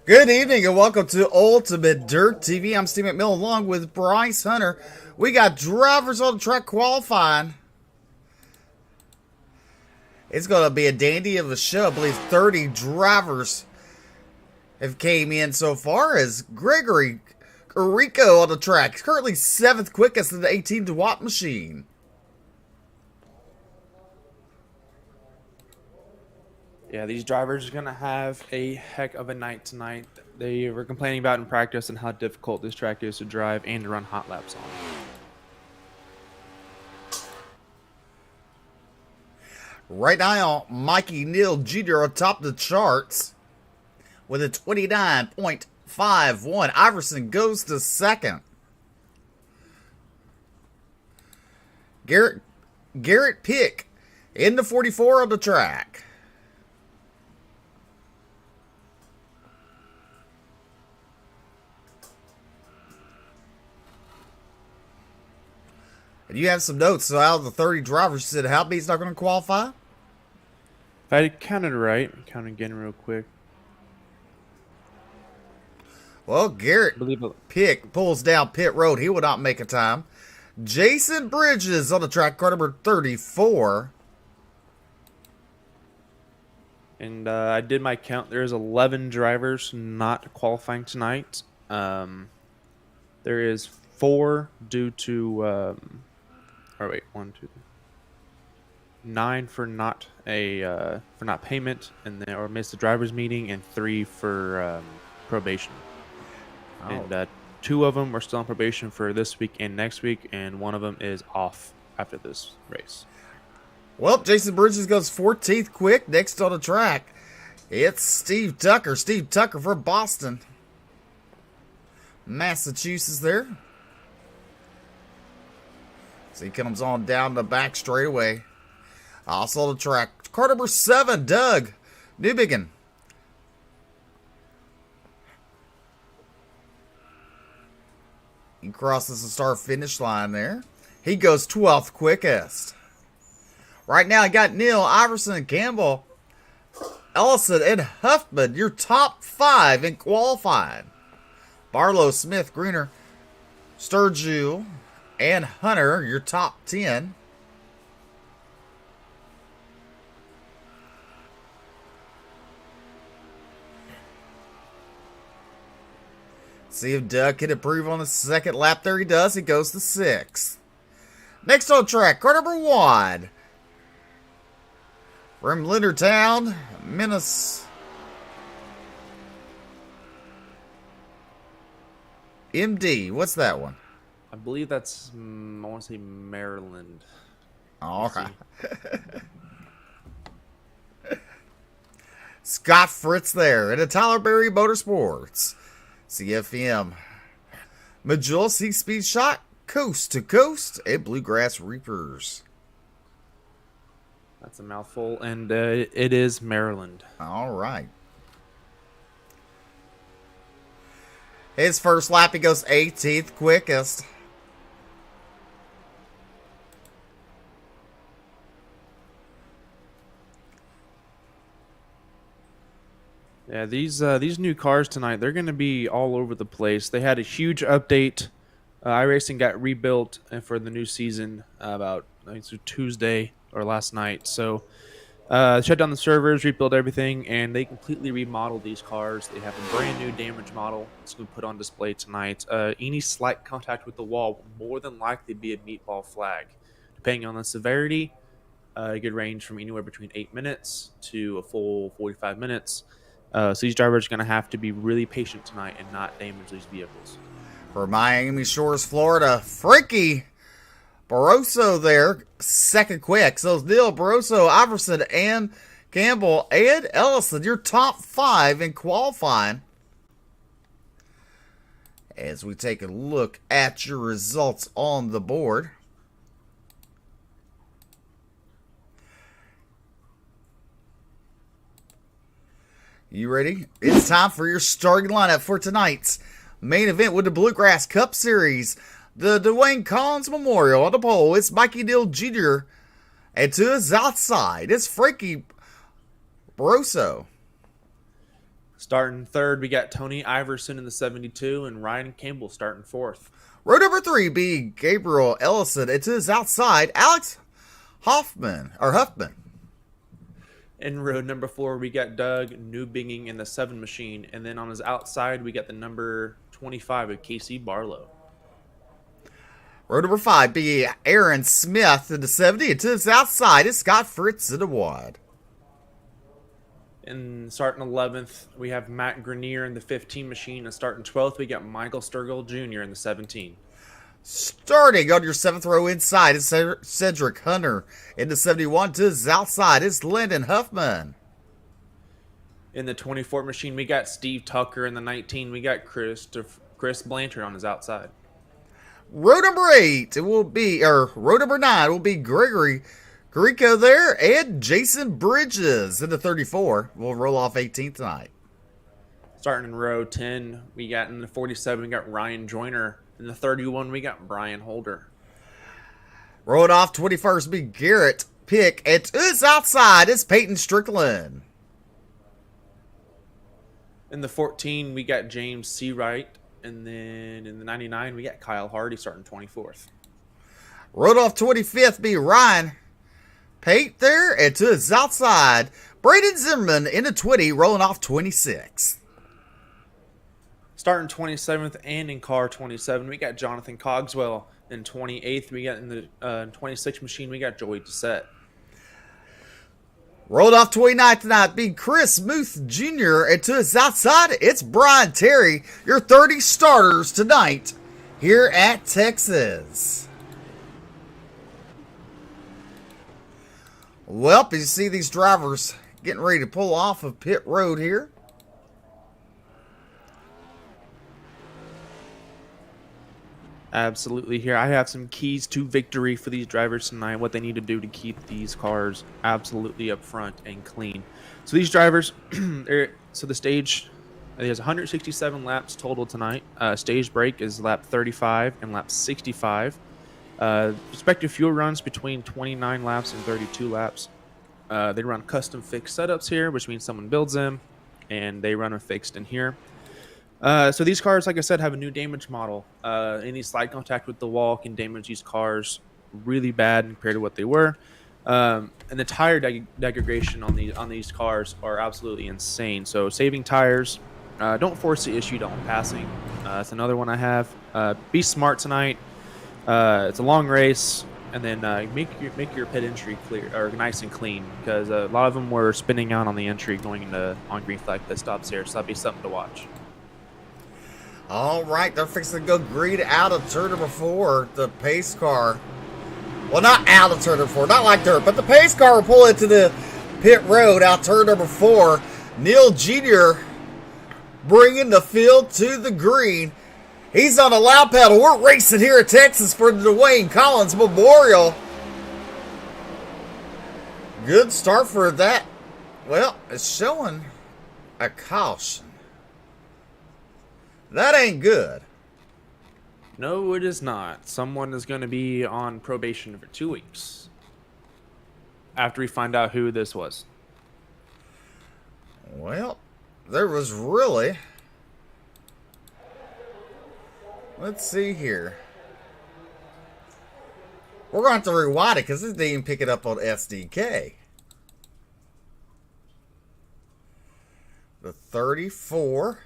Good evening and welcome to Ultimate Dirt TV. I'm Steve McMillan along with Bryce Hunter. We got drivers on the track qualifying. It's going to be a dandy of a show. I believe 30 drivers have came in so far as Gregory Rico on the track. He's currently 7th quickest in the 18-watt machine. Yeah, these drivers are going to have a heck of a night tonight. They were complaining about in practice and how difficult this track is to drive and to run hot laps on. Right now, Mikey Neal Jr. on top of the charts with a 29.51. Iverson goes to second. Garrett Pick in the 44 on the track. And you have some notes. So out of the 30 drivers, you said Halby's not going to qualify? If I counted right, count again real quick. Well, Garrett Pick pulls down pit road. He will not make a time. Jason Bridges on the track, car number 34. And I did my count. There's 11 drivers not qualifying tonight. There is 4 due to... 9 for not payment, and then or missed the drivers meeting, and 3 for probation. Oh. And 2 of them are still on probation for this week and next week, and 1 of them is off after this race. Well, Jason Bridges goes 14th quick. Next on the track, it's Steve Tucker. Steve Tucker from Boston, Massachusetts there. So he comes on down the back straightaway. Also the track, car number 7, Doug Newbigin. He crosses the start-finish line there. He goes 12th quickest. Right now, I got Neil, Iverson, and Campbell, Ellison, and Huffman, your top 5 in qualifying. Barlow, Smith, Greener, Sturgill, and Hunter, your top 10. See if Doug can improve on the second lap. There he does. He goes to 6th. Next on track, car number 1. From Leonardtown, Minnesota. MD, what's that one? I believe that's, I want to say Maryland. All right. Scott Fritz there at Tyler Berry Motorsports. CFM. Majula C-Speed Shot, Coast to Coast, and Bluegrass Reapers. That's a mouthful, and it is Maryland. All right. His first lap, he goes 18th quickest. Yeah, these new cars tonight, they're going to be all over the place. They had a huge update. iRacing got rebuilt for the new season about, I think it's Tuesday or last night. So shut down the servers, rebuilt everything, and they completely remodeled these cars. They have a brand new damage model that's going to put on display tonight. Any slight contact with the wall will more than likely be a meatball flag. Depending on the severity, it could range from anywhere between 8 minutes to a full 45 minutes. So these drivers are going to have to be really patient tonight and not damage these vehicles. For Miami Shores, Florida, Frankie Barroso there, 2nd quick. So it's Neil, Barroso, Iverson, and Campbell, and Ellison, your top 5 in qualifying. As we take a look at your results on the board. You ready? It's time for your starting lineup for tonight's main event with the Bluegrass Cup Series. The Dwayne Collins Memorial on the pole. It's Mikey Neal Jr. And to his outside, it's Frankie Barroso. Starting third, we got Tony Iverson in the 72 and Ryan Campbell starting fourth. Row number 3 be Gabriel Ellison. It is outside Alex Huffman. In row number 4, we got Doug Newbinging in the 7 machine. And then on his outside, we got the number 25 of Casey Barlow. Row number 5 be Aaron Smith in the 70. It is outside. It's Scott Fritz in the wide. And starting 11th, we have Matt Grenier in the 15 machine. And starting 12th, we got Michael Sturgill Jr. in the 17. Starting on your 7th row inside is Cedric Hunter. In the 71 to his outside is Landon Huffman. In the 24 machine, we got Steve Tucker. In the 19, we got Chris Blanchard on his outside. Row number 9 will be Gregory Grieco there, and Jason Bridges in the 34. We'll roll off 18th tonight. Starting in row 10, we got in the 47, we got Ryan Joyner. In the 31, we got Brian Holder. Rolling off 21st be Garrett Pick. And to his outside is Peyton Strickland. In the 14, we got James Seawright. And then in the 99, we got Kyle Hardy starting 24th. Rolled off 25th be Ryan Pate there. And to his outside, Braden Zimmerman in the 20, rolling off 26th. Starting 27th and in car 27, we got Jonathan Cogswell. In 28th, we got in the 26th machine, we got Joey Doucette. Rolled off 29th tonight, be Chris Muth Jr. And to his outside, it's Brian Terry. Your 30 starters tonight here at Texas. Well, you see these drivers getting ready to pull off of pit road here. Absolutely. Here I have some keys to victory for these drivers tonight, what they need to do to keep these cars absolutely up front and clean. So these drivers, so the stage, there's 167 laps total tonight. Stage break is lap 35 and lap 65. Respective fuel runs between 29 laps and 32 laps. They run custom fixed setups here, which means someone builds them, and they run them fixed in here. So these cars, like I said, have a new damage model. Any slide contact with the wall can damage these cars really bad compared to what they were. And the tire degradation on these cars are absolutely insane. So saving tires, don't force the issue on passing. That's another one I have. Be smart tonight. It's a long race, and then make your pit entry clear or nice and clean, because a lot of them were spinning out on the entry going into on green flag pit stops here. So that'd be something to watch. All right, they're fixing to go green out of turn number 4, the pace car. Well, not out of turn number 4, not like dirt, but the pace car will pull into the pit road out turn number 4. Neil Jr. bringing the field to the green. He's on a loud pedal. We're racing here at Texas for the Dwayne Collins Memorial. Good start for that. Well, it's showing a caution. That ain't good. No, it is not. Someone is going to be on probation for 2 weeks after we find out who this was. Well, there was really... Let's see here. We're going to have to rewind it because it didn't even pick it up on SDK. The 34...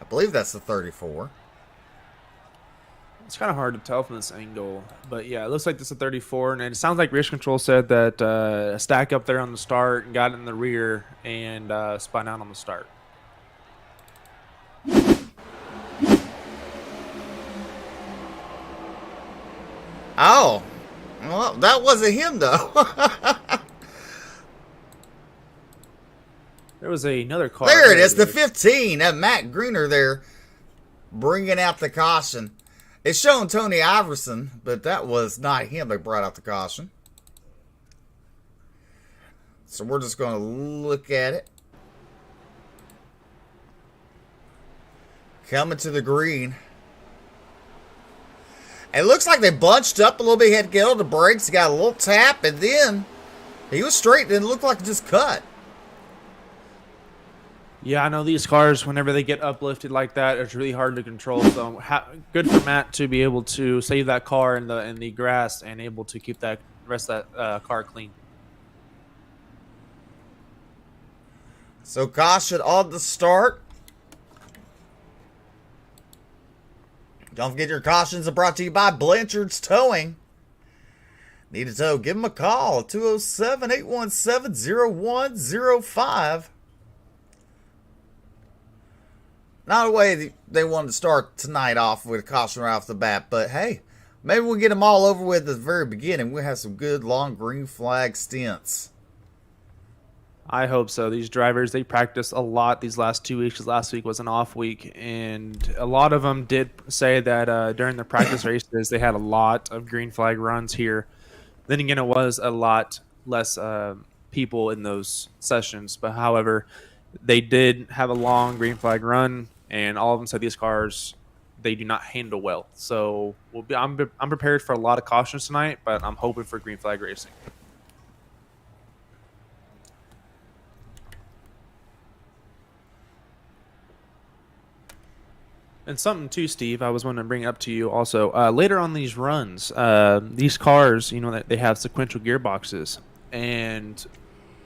I believe that's the 34. It's kind of hard to tell from this angle, but yeah, it looks like this is a 34, and it sounds like Race Control said that a stack up there on the start and got in the rear and spun out on the start. Oh, well, that wasn't him though. There was another car. There it is, the 15. That Matt Greener there bringing out the caution. It's showing Tony Iverson, but that was not him that brought out the caution. So we're just going to look at it. Coming to the green. It looks like they bunched up a little bit. He had to get on the brakes. He got a little tap, and then he was straight, and it looked like it just cut. Yeah, I know these cars, whenever they get uplifted like that, it's really hard to control. So good for Matt to be able to save that car in the grass and able to keep that rest of that car clean. So caution on the start. Don't forget your cautions are brought to you by Blanchard's Towing. Need a tow? Give them a call. 207-817-0105. Not a way they wanted to start tonight off with a caution right off the bat, but hey, maybe we'll get them all over with at the very beginning. We'll have some good long green flag stints. I hope so. These drivers, they practiced a lot these last 2 weeks, because last week was an off week, and a lot of them did say that during the practice races they had a lot of green flag runs here. Then again, it was a lot less people in those sessions, but however, they did have a long green flag run, and all of them said these cars, they do not handle well. So I'm prepared for a lot of cautions tonight, but I'm hoping for green flag racing. And something too, Steve, I was wanting to bring up to you also. Later on these runs, these cars, you know, they have sequential gearboxes, and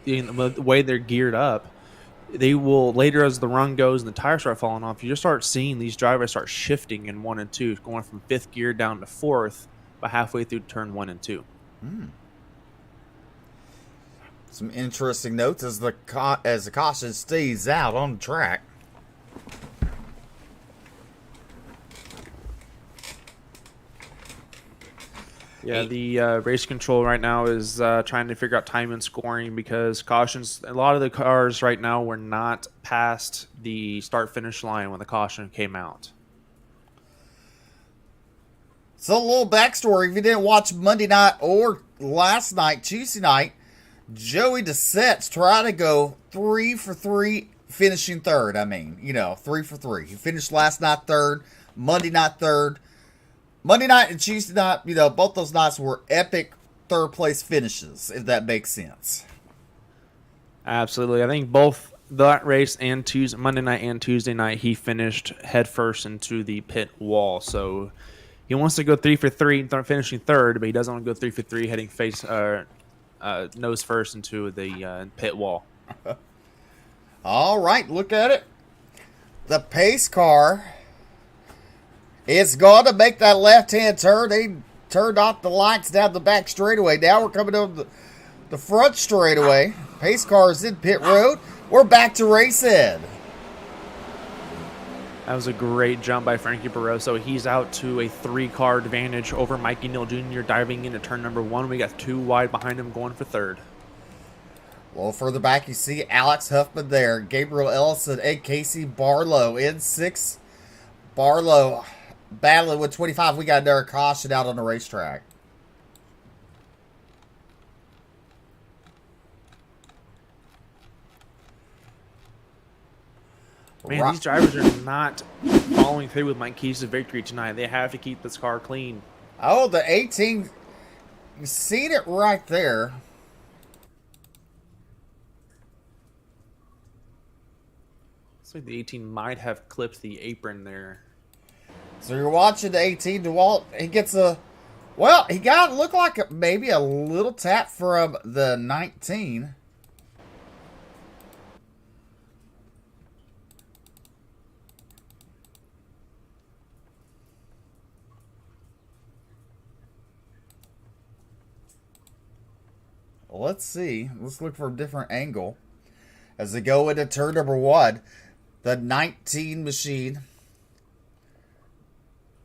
the way they're geared up, they will, later as the run goes and the tires start falling off, you just start seeing these drivers start shifting in 1 and 2, going from 5th gear down to 4th by halfway through turn 1 and 2. Some interesting notes as the caution stays out on the track. Yeah, the race control right now is trying to figure out time and scoring, because cautions, a lot of the cars right now were not past the start-finish line when the caution came out. So a little backstory, if you didn't watch Monday night or last night, Tuesday night, Joey DeSette's trying to go 3 for 3, finishing third. 3 for 3. He finished last night third, Monday night third. Monday night and Tuesday night, both those nights were epic third place finishes, if that makes sense. Absolutely. I think both that race and Monday night and Tuesday night, he finished head first into the pit wall. So he wants to go 3 for 3, finishing third, but he doesn't want to go 3 for 3, heading nose first into the pit wall. All right, look at it. The pace car is going to make that left-hand turn. They turned off the lights down the back straightaway. Now we're coming over the front straightaway. Pace car is in pit road. We're back to race head. That was a great jump by Frankie Barroso. He's out to a 3-car advantage over Mikey Neal Jr. diving into turn number 1. We got 2 wide behind him going for third. A little further back, you see Alex Huffman there. Gabriel Ellison and Casey Barlow in 6. Barlow battling with 25. We got another caution out on the racetrack. Man, these drivers are not following through with my keys to victory tonight. They have to keep this car clean. Oh, the 18. You seen it right there. Looks like the 18 might have clipped the apron there. So you're watching the 18. DeWalt, he gets a... Well, he got looked like maybe a little tap from the 19. Let's see. Let's look for a different angle. As they go into turn number 1, the 19 machine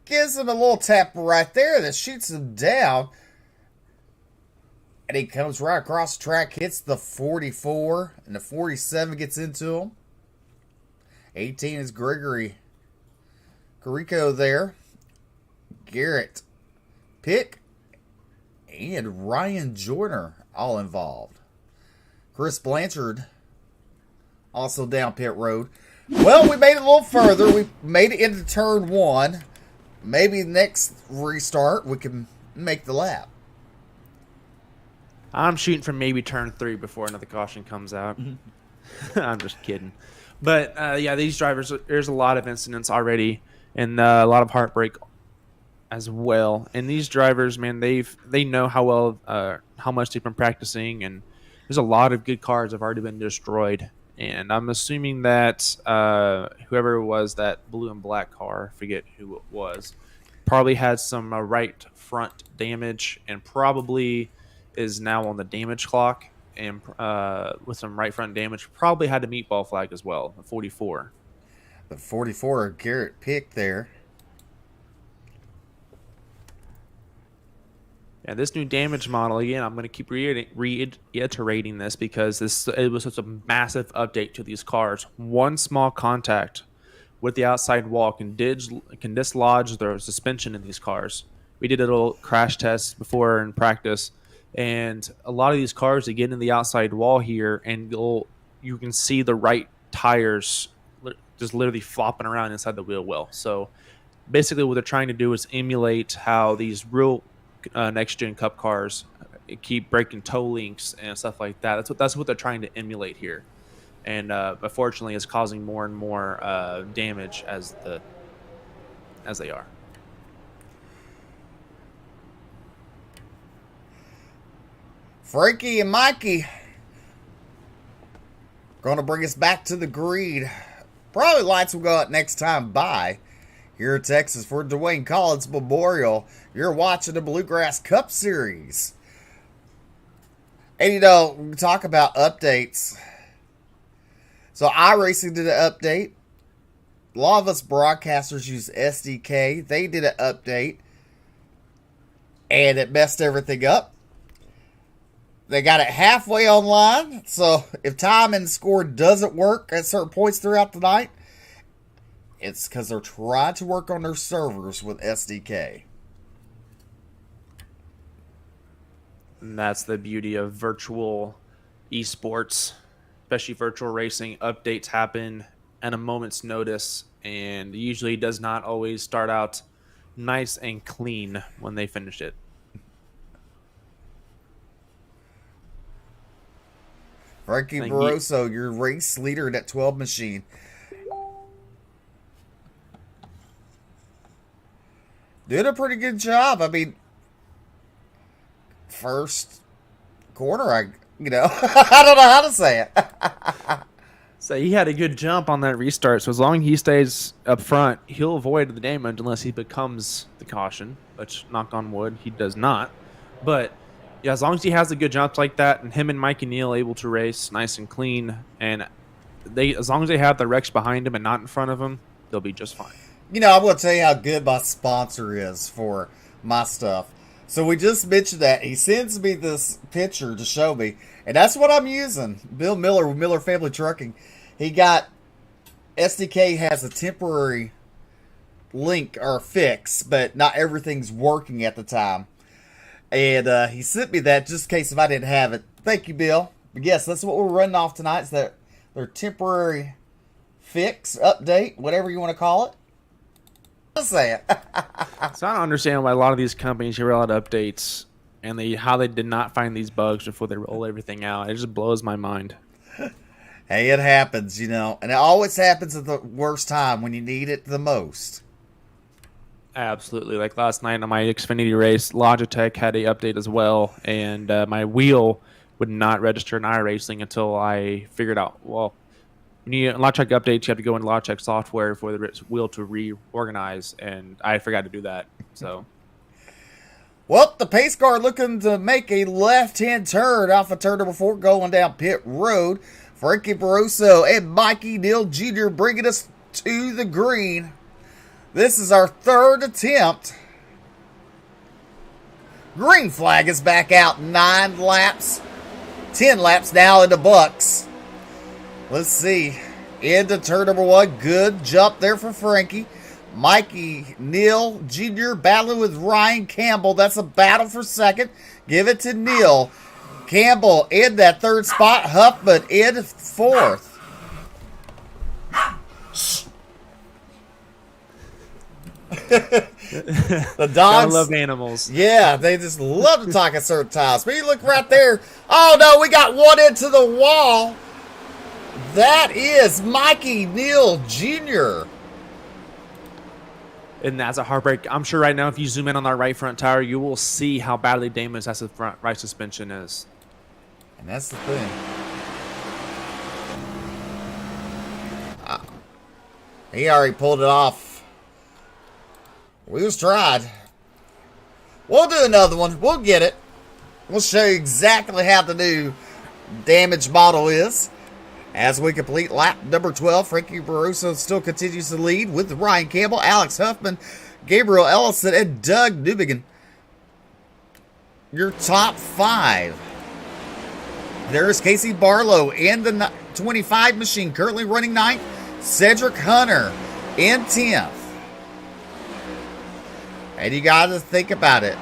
gives him a little tap right there that shoots him down. And he comes right across the track, hits the 44, and the 47 gets into him. 18 is Gregory Carrico there. Garrett Pick and Ryan Joyner all involved. Chris Blanchard also down pit road. Well, we made it a little further. We made it into turn 1. maybe next restart we can make the lap. I'm shooting for maybe turn 3 before another caution comes out. I'm just kidding. But, yeah, these drivers, there's a lot of incidents already and a lot of heartbreak as well. And these drivers, man, they know how much they've been practicing, and there's a lot of good cars have already been destroyed. And I'm assuming that whoever it was, that blue and black car, I forget who it was, probably had some right front damage and probably is now on the damage clock. And with some right front damage, probably had a meatball flag as well, a 44. The 44 Garrett picked there. Yeah, this new damage model, again, I'm going to keep reiterating this because it was such a massive update to these cars. One small contact with the outside wall can dislodge the suspension in these cars. We did a little crash test before in practice, and a lot of these cars, they get in the outside wall here, and you can see the right tires just literally flopping around inside the wheel well. So basically what they're trying to do is emulate how these real next-gen Cup cars keep breaking toe links and stuff like that. That's what they're trying to emulate here. And unfortunately, it's causing more and more damage as they are. Frankie and Mikey going to bring us back to the green. Probably lights will go out next time by here in Texas for Dwayne Collins Memorial. You're watching the Bluegrass Cup Series. And you know, we talk about updates. So iRacing did an update. A lot of us broadcasters use SDK. They did an update. And it messed everything up. They got it halfway online. So if time and score doesn't work at certain points throughout the night, it's because they're trying to work on their servers with SDK. And that's the beauty of virtual esports, especially virtual racing. Updates happen at a moment's notice, and usually does not always start out nice and clean when they finish it. Frankie Barroso, your race leader in that 12 machine. Did a pretty good job. I mean, first corner, I don't know how to say it. So he had a good jump on that restart. So as long as he stays up front, he'll avoid the damage unless he becomes the caution, which, knock on wood, he does not. But yeah, as long as he has a good jump like that, and him and Mikey Neal able to race nice and clean, and as long as they have the Rex behind him and not in front of him, they'll be just fine. You know, I'm going to tell you how good my sponsor is for my stuff. So we just mentioned that. He sends me this picture to show me, and that's what I'm using. Bill Miller with Miller Family Trucking. He got, SDK has a temporary link or fix, but not everything's working at the time. And he sent me that just in case if I didn't have it. Thank you, Bill. But yes, that's what we're running off tonight. Is that their temporary fix, update, whatever you want to call it. Say it. So I don't understand why a lot of these companies here roll out updates and how they did not find these bugs before they roll everything out. It just blows my mind. Hey, it happens, and it always happens at the worst time when you need it the most. Absolutely. Like last night on my Xfinity race, Logitech had a update as well, and my wheel would not register in iRacing until I figured out, well, when you Logitech updates, you have to go into Logitech software for the wheel to reorganize, and I forgot to do that. So, well, the pace car looking to make a left-hand turn off of turn number 4 going down pit road. Frankie Barroso and Mikey Neal Jr. bringing us to the green. This is our third attempt. Green flag is back out. 9 laps. 10 laps now in the Bucks. Let's see. Into turn number 1. Good jump there for Frankie. Mikey Neal Jr. battling with Ryan Campbell. That's a battle for second. Give it to Neal. Campbell in that third spot. Huffman in fourth. The Gotta dogs love animals. Yeah, they just love to talk at certain times. But you look right there. Oh no, we got one into the wall. That is Mikey Neal Jr. And that's a heartbreak. I'm sure right now, if you zoom in on that right front tire, you will see how badly damaged that front right suspension is. And that's the thing. He already pulled it off. We was tried. We'll do another one. We'll get it. We'll show you exactly how the new damage model is. As we complete lap number 12, Frankie Barroso still continues to lead with Ryan Campbell, Alex Huffman, Gabriel Ellison, and Doug Newbegin. Your top 5. There's Casey Barlow in the 25 machine, currently running 9th. Cedric Hunter in 10th. And you got to think about it.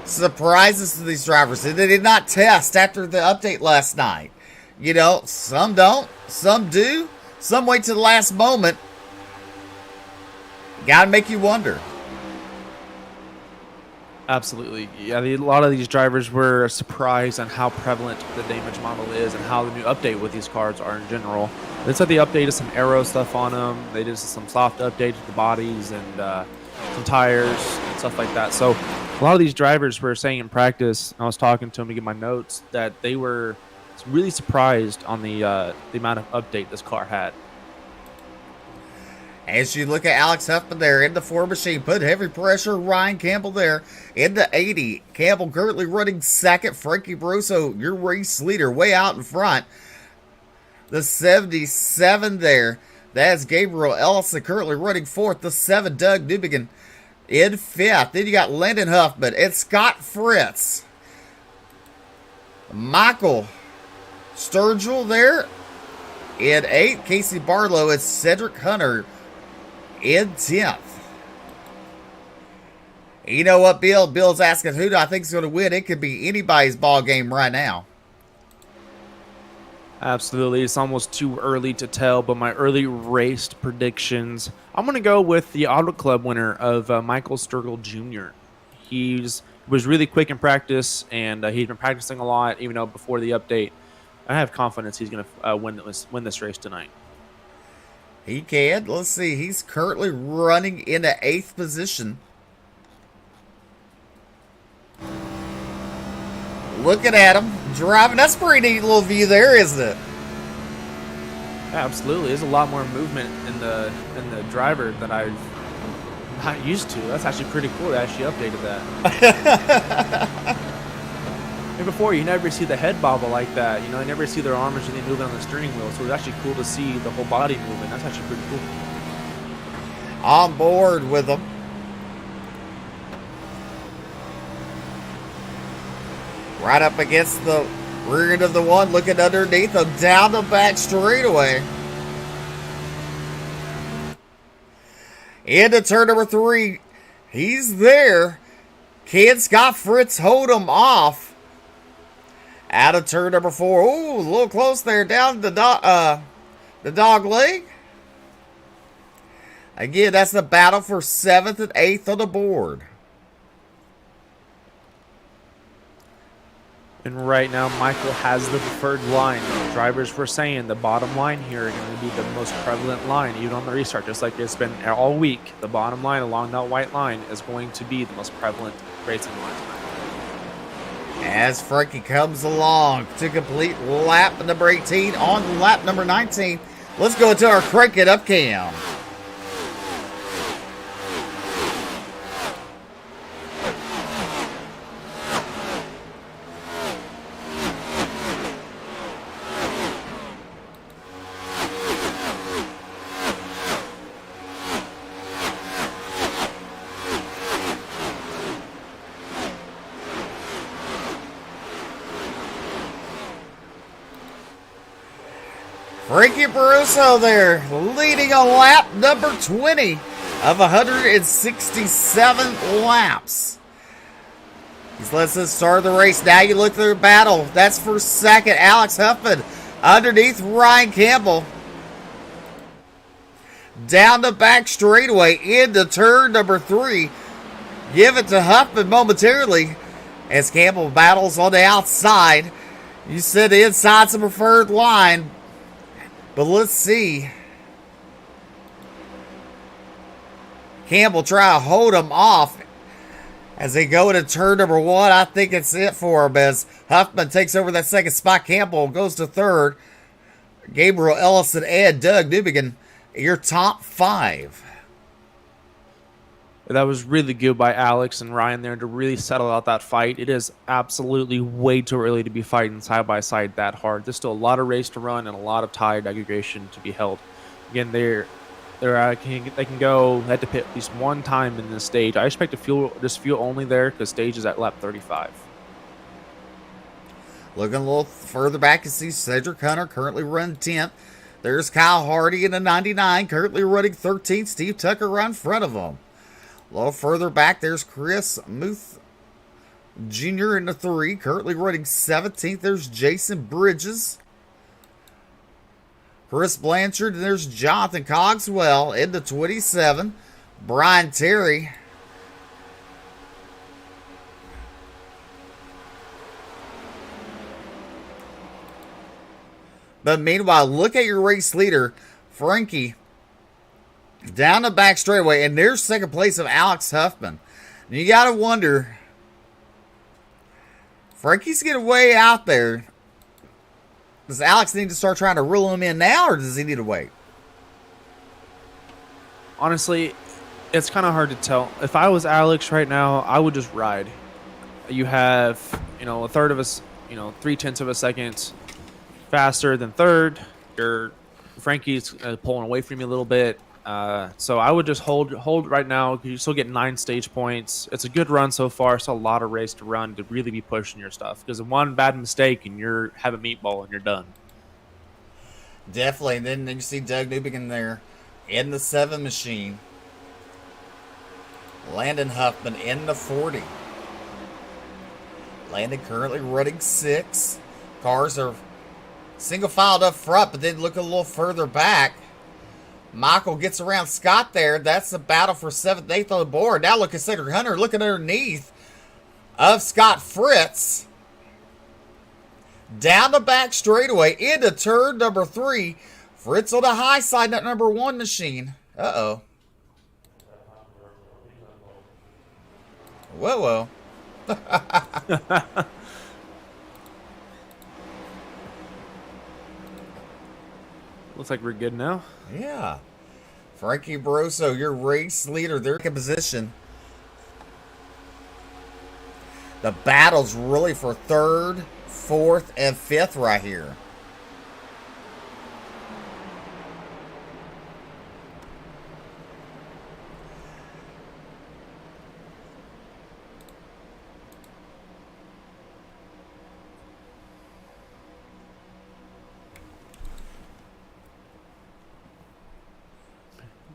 Surprises to these drivers. They did not test after the update last night. You know, some don't, some do, some wait to the last moment. Gotta make you wonder. Absolutely. Yeah, a lot of these drivers were surprised on how prevalent the damage model is and how the new update with these cars are in general. They said they updated some aero stuff on them. They did some soft updates to the bodies and some tires and stuff like that. So a lot of these drivers were saying in practice, I was talking to them to get my notes, that they were really surprised on the amount of update this car had. As you look at Alex Huffman there in the 4 machine, put heavy pressure. Ryan Campbell there in the 80. Campbell currently running 2nd. Frankie Barroso, your race leader, way out in front. The 77 there. That's Gabriel Ellison currently running 4th. The 7, Doug Newbegin in 5th. Then you got Landon Huffman and Scott Fritz. Michael Sturgill there in 8th. Casey Barlow and Cedric Hunter in 10th. You know what, Bill? Bill's asking who do I think is going to win. It could be anybody's ball game right now. Absolutely. It's almost too early to tell, but my early race predictions, I'm going to go with the Auto Club winner of Michael Sturgill Jr. He was really quick in practice, and he'd been practicing a lot, even though before the update. I have confidence he's going to win this race tonight. He can. Let's see. He's currently running in the 8th position. Looking at him driving. That's a pretty neat little view there, isn't it? Yeah, absolutely. There's a lot more movement in the driver that I'm not used to. That's actually pretty cool. They actually updated that. And before, you never see the head bobble like that. You know, you never see their arms really moving on the steering wheel. So it's actually cool to see the whole body moving. That's actually pretty cool. On board with them. Right up against the rear end of the one, looking underneath them, down the back straightaway. Into turn number 3. He's there. Can Scott Fritz hold him off? Out of turn number 4. Ooh, a little close there. Down the dog leg. Again, that's the battle for 7th and 8th on the board. And right now, Michael has the preferred line. Drivers were saying the bottom line here is going to be the most prevalent line, even on the restart, just like it's been all week. The bottom line along that white line is going to be the most prevalent racing line tonight. As Frankie comes along to complete lap number 18 on lap number 19. Let's go to our crank it up cam. Frankie Barroso there, leading on lap number 20 of 167 laps. He's lets us start the race. Now you look through the battle. That's for 2nd, Alex Huffman. Underneath Ryan Campbell. Down the back straightaway into turn number 3. give it to Huffman momentarily as Campbell battles on the outside. You said the inside's the preferred line, but let's see. Campbell try to hold him off as they go into turn number 1. I think it's it for him as Huffman takes over that second spot. Campbell goes to third. Gabriel Ellison and Doug Newbegin, your top 5. That was really good by Alex and Ryan there to really settle out that fight. It is absolutely way too early to be fighting side by side that hard. There's still a lot of race to run and a lot of tire aggregation to be held. Again, they can go head to pit at least one time in this stage. I expect to fuel only there because stage is at lap 35. Looking a little further back, you see Cedric Hunter currently running 10th. There's Kyle Hardy in the 99, currently running 13th. Steve Tucker right in front of him. A little further back, there's Chris Muth Jr. in the 3, currently running 17th. There's Jason Bridges. Chris Blanchard, and there's Jonathan Cogswell in the 27. Brian Terry. But meanwhile, look at your race leader, Frankie, down the back straightaway, and there's second place of Alex Huffman. And you got to wonder, Frankie's getting way out there. Does Alex need to start trying to reel him in now, or does he need to wait? Honestly, it's kind of hard to tell. If I was Alex right now, I would just ride. You have, a third of a, 0.3 of a second faster than third. Frankie's pulling away from you a little bit. So I would just hold right now because you still get 9 stage points. It's a good run so far. It's a lot of race to run to really be pushing your stuff. Because one bad mistake and you're have a meatball and you're done. Definitely. And then you see Doug Newbegin there in the 7 machine. Landon Huffman in the 40. Landon currently running 6. Cars are single filed up front, but then look a little further back. Michael gets around Scott there. That's the battle for 7th, 8th on the board. Now look at Cedric Hunter looking underneath of Scott Fritz. Down the back straightaway into turn number 3. Fritz on the high side, that number 1 machine. Uh-oh. Whoa. Looks like we're good now. Yeah. Frankie Barroso, your race leader, they're in position. The battle's really for 3rd, 4th, and 5th right here.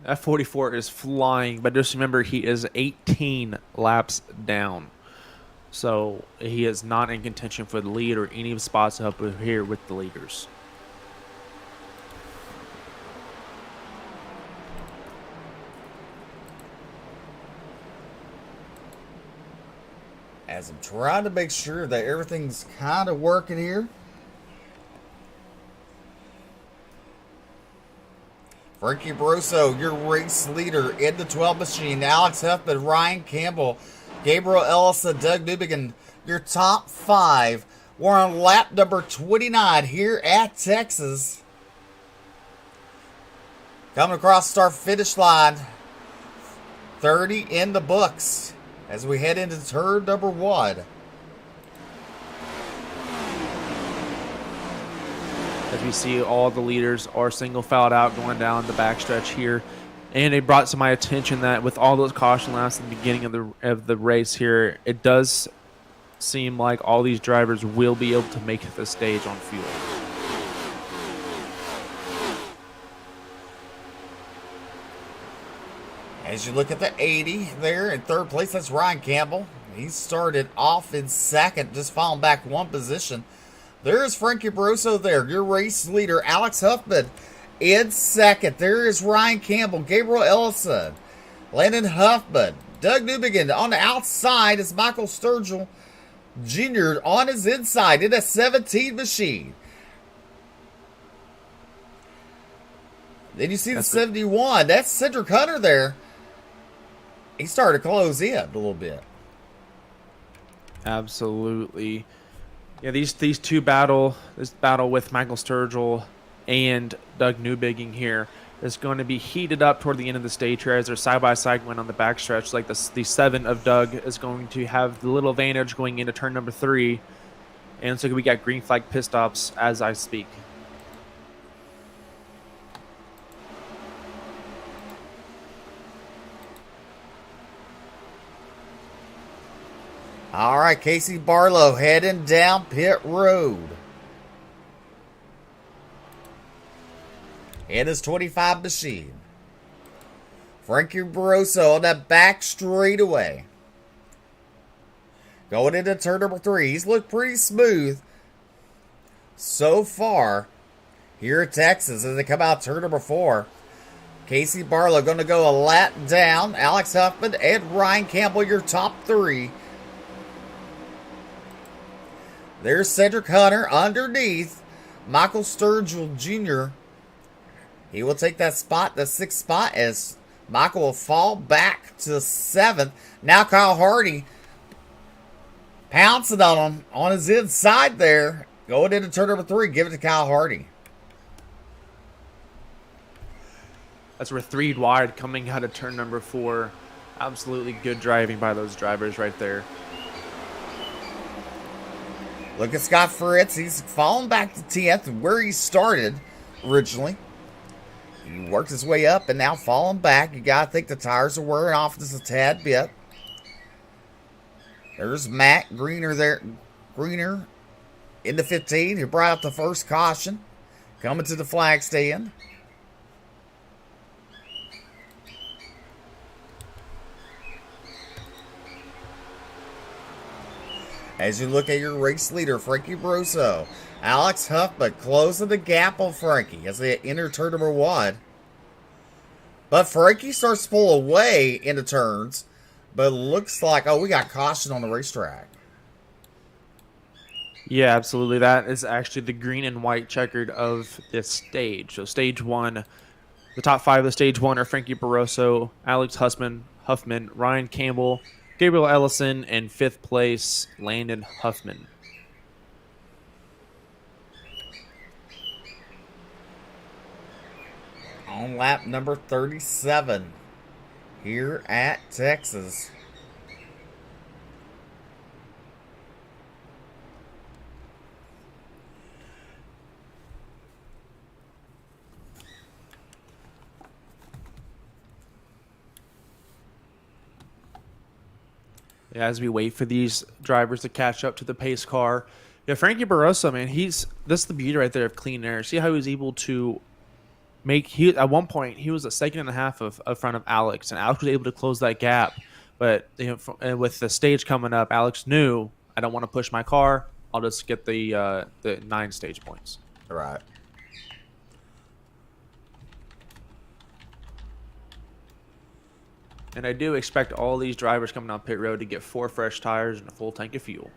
F44 is flying, but just remember he is 18 laps down. So he is not in contention for the lead or any spots up here with the leaders. As I'm trying to make sure that everything's kind of working here. Frankie Barroso, your race leader in the 12 machine. Alex Huffman, Ryan Campbell, Gabriel Ellison, Doug Newbegin, your top 5. We're on lap number 29 here at Texas. Coming across the start finish line. 30 in the books as we head into turn number 1. As we see, all the leaders are single filed out going down the backstretch here. And it brought to my attention that with all those caution laps at the beginning of the race here, it does seem like all these drivers will be able to make the stage on fuel. As you look at the 80 there in 3rd place, that's Ryan Campbell. He started off in 2nd, just falling back 1 position. There's Frankie Barroso there, your race leader. Alex Huffman in 2nd. There is Ryan Campbell, Gabriel Ellison, Landon Huffman, Doug Newbegin on the outside is Michael Sturgill Jr. on his inside in a 17 machine. Then you see the 71. That's Cedric Hunter there. He started to close in a little bit. Absolutely. Yeah, these two battle with Michael Sturgill and Doug Newbigging here is going to be heated up toward the end of the stage here as they're side by side going on the backstretch. Like the 7 of Doug is going to have the little advantage going into turn number 3, and so we got green flag pit stops as I speak. All right, Casey Barlow heading down pit road. In his 25 machine. Frankie Barroso on that back straightaway. Going into turn number 3. He's looked pretty smooth so far here at Texas as they come out turn number 4. Casey Barlow going to go a lap down. Alex Huffman and Ryan Campbell, your top 3. There's Cedric Hunter underneath. Michael Sturgill Jr. He will take that spot, the 6th spot, as Michael will fall back to 7th. Now Kyle Hardy pouncing on him on his inside there. Going into turn number 3. Give it to Kyle Hardy. That's where 3 wide coming out of turn number 4. Absolutely good driving by those drivers right there. Look at Scott Fritz. He's fallen back to 10th where he started originally. He worked his way up and now falling back. You got to think the tires are wearing off just a tad bit. There's Matt Greener there. Greener in the 15. He brought out the first caution. Coming to the flag stand. As you look at your race leader, Frankie Barroso, Alex Huffman closing the gap on Frankie as they enter turn number 1. But Frankie starts to pull away into turns, but it looks like, we got caution on the racetrack. Yeah, absolutely. That is actually the green and white checkered of this stage. So stage 1, the top 5 of stage 1 are Frankie Barroso, Alex Huffman, Ryan Campbell, Gabriel Ellison, and 5th place, Landon Huffman. On lap number 37 here at Texas. As we wait for these drivers to catch up to the pace car. Yeah, Frankie Barroso, man, this is the beauty right there of clean air. See how he was able to at one point he was a second and a half of front of Alex, and Alex was able to close that gap. But with the stage coming up, Alex knew, I don't want to push my car. I'll just get the 9 stage points. All right. And I do expect all these drivers coming down pit road to get 4 fresh tires and a full tank of fuel.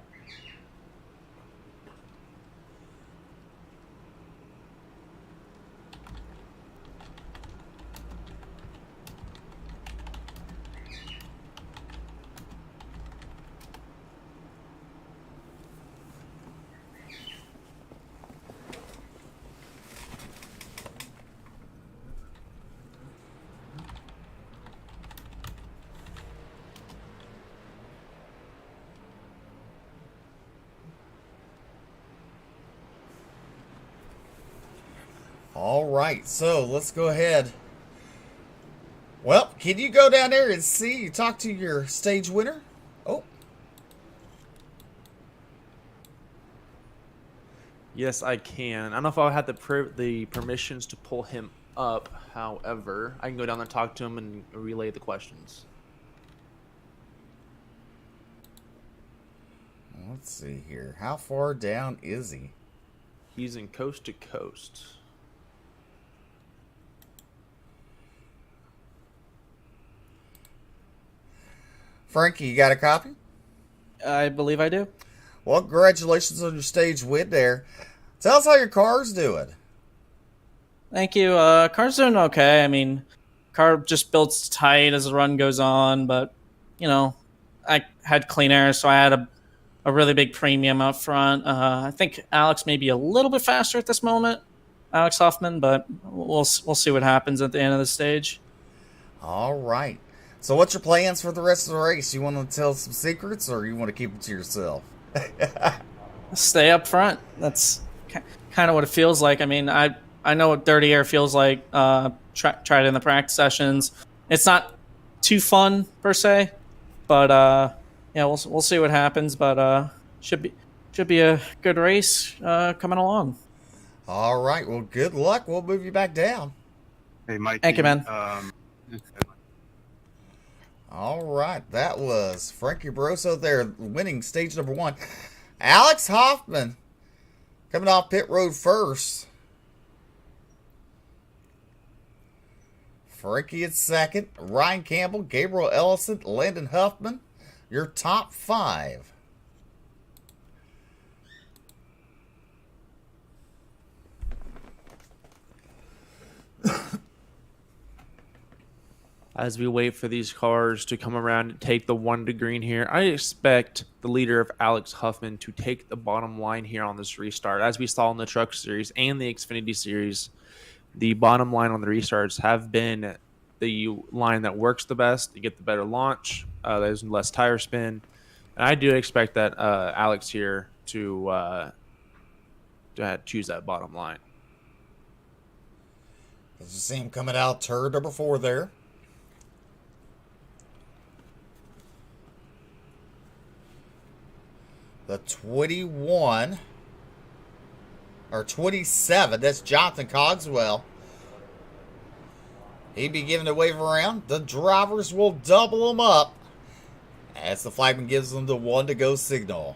All right, so let's go ahead. Well, can you go down there and talk to your stage winner? Oh. Yes, I can. I don't know if I'll have the permissions to pull him up. However, I can go down there and talk to him and relay the questions. Let's see here. How far down is he? He's in coast to coast. Frankie, you got a copy? I believe I do. Well, congratulations on your stage win there. Tell us how your car's doing. Thank you. Car's doing okay. I mean, car just builds tight as the run goes on, but I had clean air, so I had a really big premium up front. I think Alex may be a little bit faster at this moment, Alex Huffman, but we'll see what happens at the end of the stage. All right. So what's your plans for the rest of the race? You want to tell some secrets, or you want to keep it to yourself? Stay up front. That's kind of what it feels like. I mean, I know what dirty air feels like. Tried it in the practice sessions. It's not too fun per se, but yeah, we'll see what happens. But should be a good race coming along. All right. Well, good luck. We'll move you back down. Hey, Mike. Thank you, man. All right. That was Frankie Barroso there winning stage number 1. Alex Hoffman coming off pit road first. Frankie at second. Ryan Campbell, Gabriel Ellison, Landon Huffman. Your top 5. As we wait for these cars to come around and take the 1 to green here, I expect the leader of Alex Huffman to take the bottom line here on this restart. As we saw in the Truck Series and the Xfinity Series, the bottom line on the restarts have been the line that works the best. You get the better launch. There's less tire spin. And I do expect that Alex here to choose that bottom line. As you see him coming out turn number 4 there. The 21 or 27, that's Jonathan Cogswell. He'd be giving a wave around. The drivers will double him up as the flagman gives them the 1 to go signal.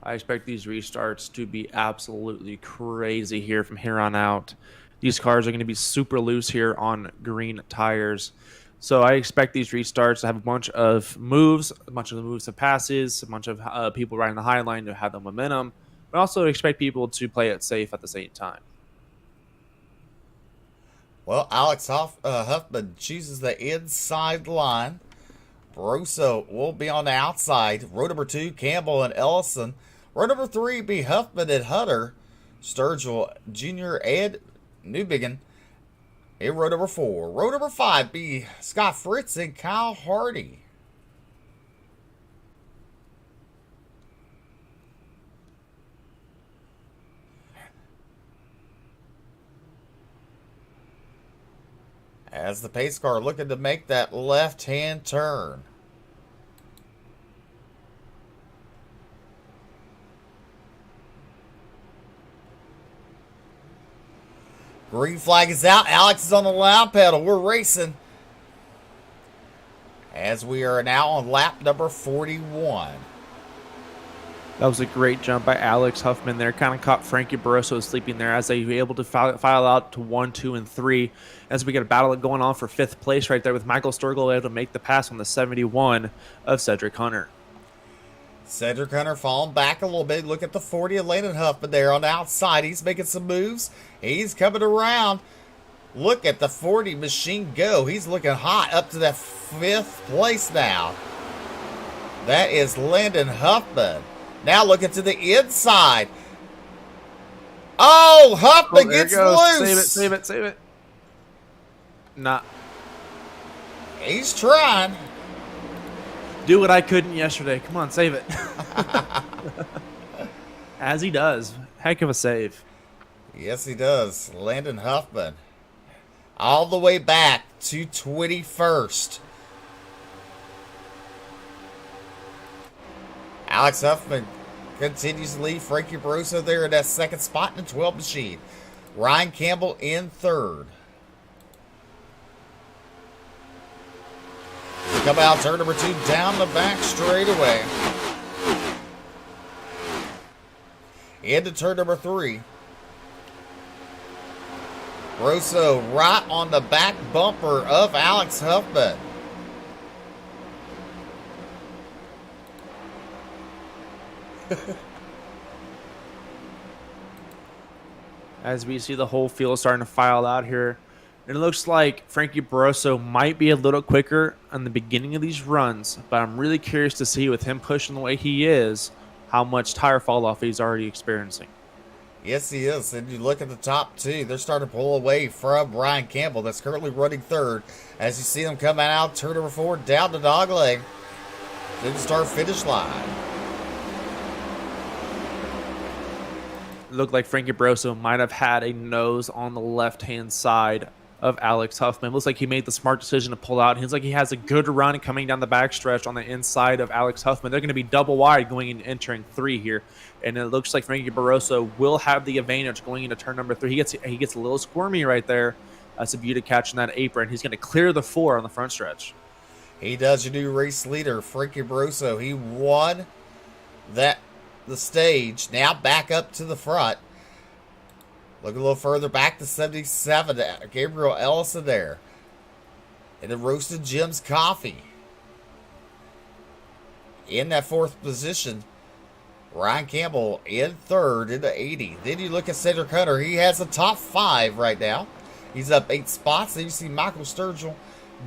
I expect these restarts to be absolutely crazy here from here on out. These cars are going to be super loose here on green tires. So I expect these restarts to have a bunch of moves, a bunch of the moves of passes, a bunch of people riding the high line to have the momentum, but also expect people to play it safe at the same time. Well, Alex Huffman chooses the inside line. Barroso will be on the outside. Row number 2, Campbell and Ellison. Row number 3 be Huffman and Hunter. Sturgill Jr. and Newbigin. In row number 4. Row number 5 be Scott Fritz and Kyle Hardy. As the pace car looking to make that left-hand turn. Green flag is out. Alex is on the loud pedal. We're racing. As we are now on lap number 41. That was a great jump by Alex Huffman there. Kind of caught Frankie Barroso sleeping there as they were able to file out to 1, 2, and 3. As we get a battle going on for 5th place right there with Michael Sturgill able to make the pass on the 71 of Cedric Hunter. Cedric Hunter falling back a little bit. Look at the 40 of Landon Huffman there on the outside. He's making some moves. He's coming around. Look at the 40 machine go. He's looking hot up to that 5th place now. That is Landon Huffman. Now looking to the inside. Oh, Huffman gets loose. Save it. Nah. He's trying. Do what I couldn't yesterday. Come on, save it. As he does. Heck of a save. Yes, he does. Landon Huffman. All the way back to 21st. Alex Huffman continues to lead Frankie Barroso there in that 2nd spot in the 12 machine. Ryan Campbell in 3rd. We come out turn number 2 down the back straightaway. into turn number 3. Rosso right on the back bumper of Alex Huffman. As we see the whole field starting to file out here. It looks like Frankie Barroso might be a little quicker on the beginning of these runs, but I'm really curious to see with him pushing the way he is, how much tire fall off he's already experiencing. Yes, he is. And you look at the top 2, they're starting to pull away from Ryan Campbell, that's currently running 3rd. As you see them coming out, turn number 4, down to dogleg. Then the start-finish line. Looked like Frankie Barroso might have had a nose on the left-hand side of Alex Huffman. Looks like he made the smart decision to pull out. He looks like he has a good run coming down the backstretch on the inside of Alex Huffman. They're going to be double wide going and entering 3 here. And it looks like Frankie Barroso will have the advantage going into turn number 3. He gets a little squirmy right there. That's a beauty catching that apron. He's going to clear the 4 on the front stretch. He does. Your new race leader, Frankie Barroso. He won the stage. Now back up to the front. Look a little further back to 77. Gabriel Ellison there. And the Roasted Gems Coffee. In that 4th position. Ryan Campbell in 3rd into 80. Then you look at Cedric Hunter. He has the top 5 right now. He's up 8 spots. Then you see Michael Sturgill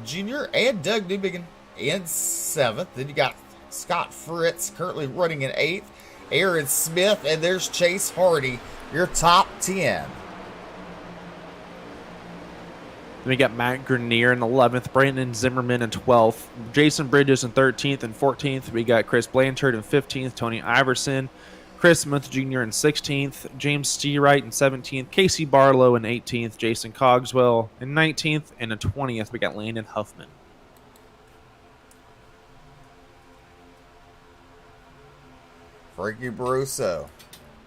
Jr. and Doug Newbegin in 7th. Then you got Scott Fritz currently running in 8th. Aaron Smith, and there's Chase Hardy, your top 10. Then we got Matt Grenier in 11th, Brandon Zimmerman in 12th, Jason Bridges in 13th and 14th. We got Chris Blanchard in 15th, Tony Iverson, Chris Smith Jr. in 16th, James Steeright in 17th, Casey Barlow in 18th, Jason Cogswell in 19th, and in 20th we got Landon Huffman. Frankie Barroso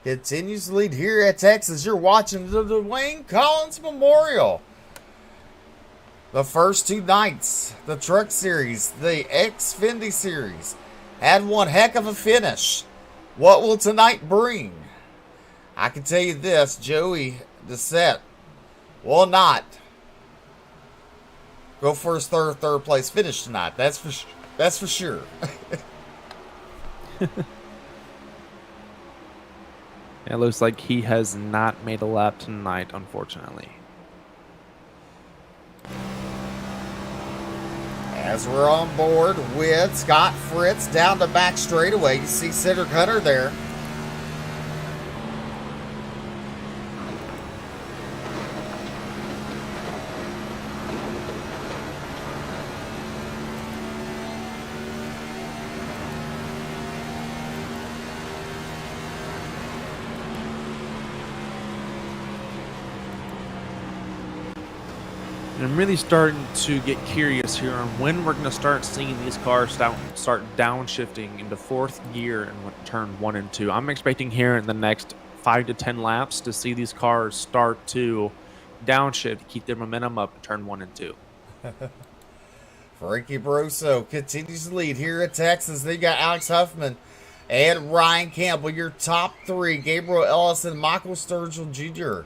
continues to lead here at Texas. You're watching the Dwayne Collins Memorial. The first 2 nights, the Truck Series, the Xfinity Series, had one heck of a finish. What will tonight bring? I can tell you this, Joey Dissett will not go for his third place finish tonight. That's for sure. It looks like he has not made a lap tonight, unfortunately. As we're on board with Scott Fritz down the back straightaway, you see Cedric Hunter there. I'm really starting to get curious here on when we're going to start seeing these cars start downshifting into 4th gear and turn 1 and 2. I'm expecting here in the next 5 to 10 laps to see these cars start to downshift, keep their momentum up, and turn 1 and 2. Frankie Barroso continues to lead here at Texas. They got Alex Huffman and Ryan Campbell, your top 3. Gabriel Ellison, Michael Sturgill Jr.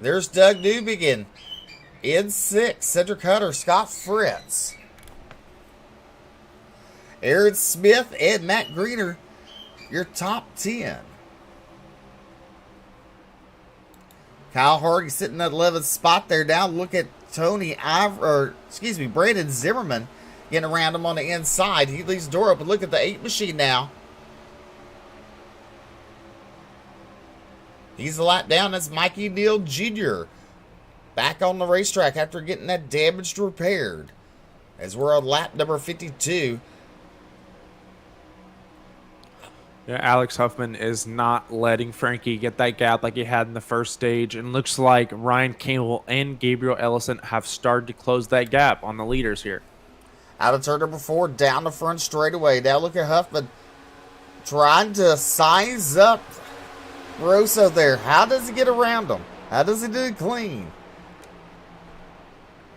There's Doug Newbegin. In 6, Cedric Hunter, Scott Fritz, Aaron Smith, and Matt Greener, your top 10. Kyle Hardy sitting at 11th spot there. Now look at Brandon Zimmerman getting around him on the inside. He leaves the door open. Look at the 8 machine now. He's a lap down. That's Mikey Neal Jr. back on the racetrack after getting that damage repaired. As we're on lap number 52. Yeah, Alex Huffman is not letting Frankie get that gap like he had in the first stage. And looks like Ryan Campbell and Gabriel Ellison have started to close that gap on the leaders here. Out of turn number 4, down the front straightaway. Now look at Huffman trying to size up Rosso there. How does he get around him? How does he do it clean?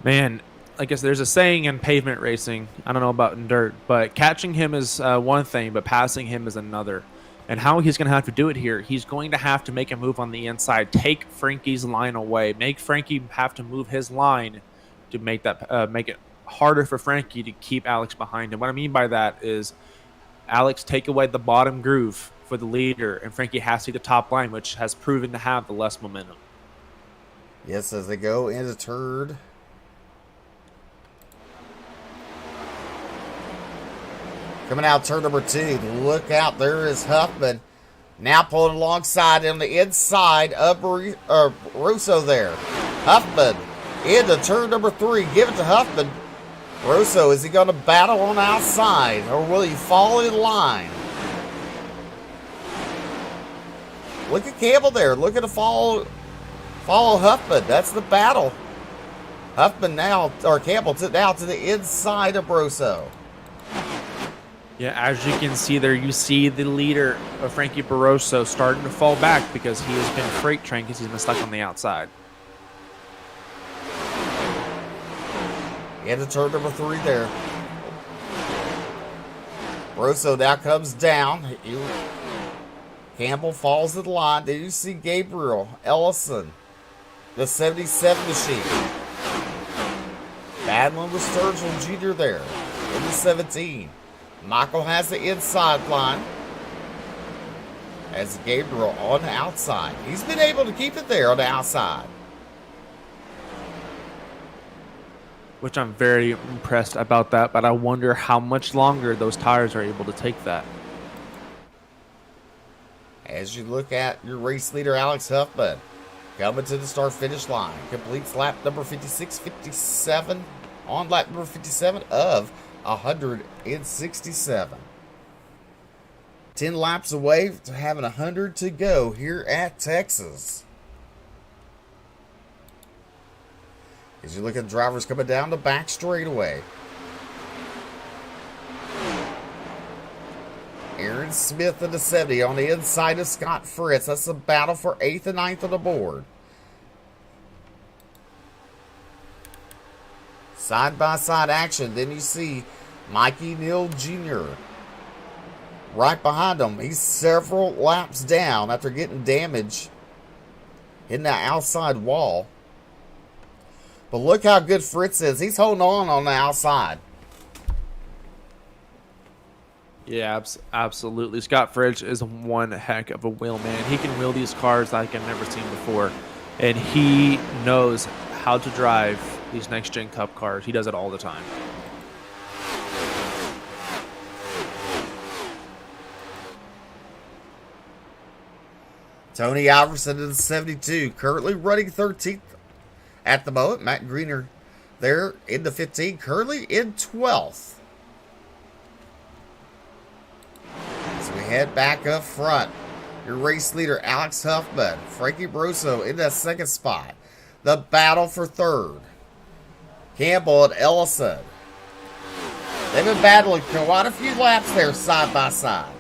Man, I guess there's a saying in pavement racing, I don't know about in dirt, but catching him is one thing, but passing him is another. And how he's going to have to do it here, he's going to have to make a move on the inside, take Frankie's line away, make Frankie have to move his line to make that make it harder for Frankie to keep Alex behind him. What I mean by that is Alex take away the bottom groove for the leader, and Frankie has to take the top line, which has proven to have the less momentum. Yes, as they go into turn. Coming out turn number 2. Look out. There is Huffman. Now pulling alongside on the inside of Russo there. Huffman into turn number 3. Give it to Huffman. Russo, is he going to battle on the outside, or will he fall in line? Look at Campbell there. Look at the follow Huffman. That's the battle. Huffman now, or Campbell now to the inside of Russo. Yeah, as you can see there, you see the leader of Frankie Barroso starting to fall back because he has been freight trained because he's been stuck on the outside. Into turn number 3 there. Barroso now comes down. Campbell falls to the line. Then you see Gabriel Ellison, the 77 machine. Battling with Sturgill Jr. there in the 17. Michael has the inside line as Gabriel on the outside. He's been able to keep it there on the outside, which I'm very impressed about that, but I wonder how much longer those tires are able to take that. As you look at your race leader, Alex Huffman, coming to the start-finish line. Completes lap number 56, 57, on lap number 57 of 167. 10 laps away to having 100 to go here at Texas. As you look at drivers coming down the back straightaway. Aaron Smith in the 70 on the inside of Scott Fritz. That's a battle for 8th and 9th on the board. Side-by-side action. Then you see Mikey Neal Jr. right behind him. He's several laps down after getting damage in that outside wall. But look how good Fritz is. He's holding on the outside. Yeah, absolutely. Scott Fritz is one heck of a wheel man. He can wheel these cars like I've never seen before. And he knows how to drive these next-gen Cup cars. He does it all the time. Tony Iverson in the 72, currently running 13th at the moment. Matt Greener there in the 15, currently in 12th. So we head back up front. Your race leader, Alex Huffman. Frankie Barroso in that second spot. The battle for third. Campbell and Ellison. They've been battling quite a few laps there side by side.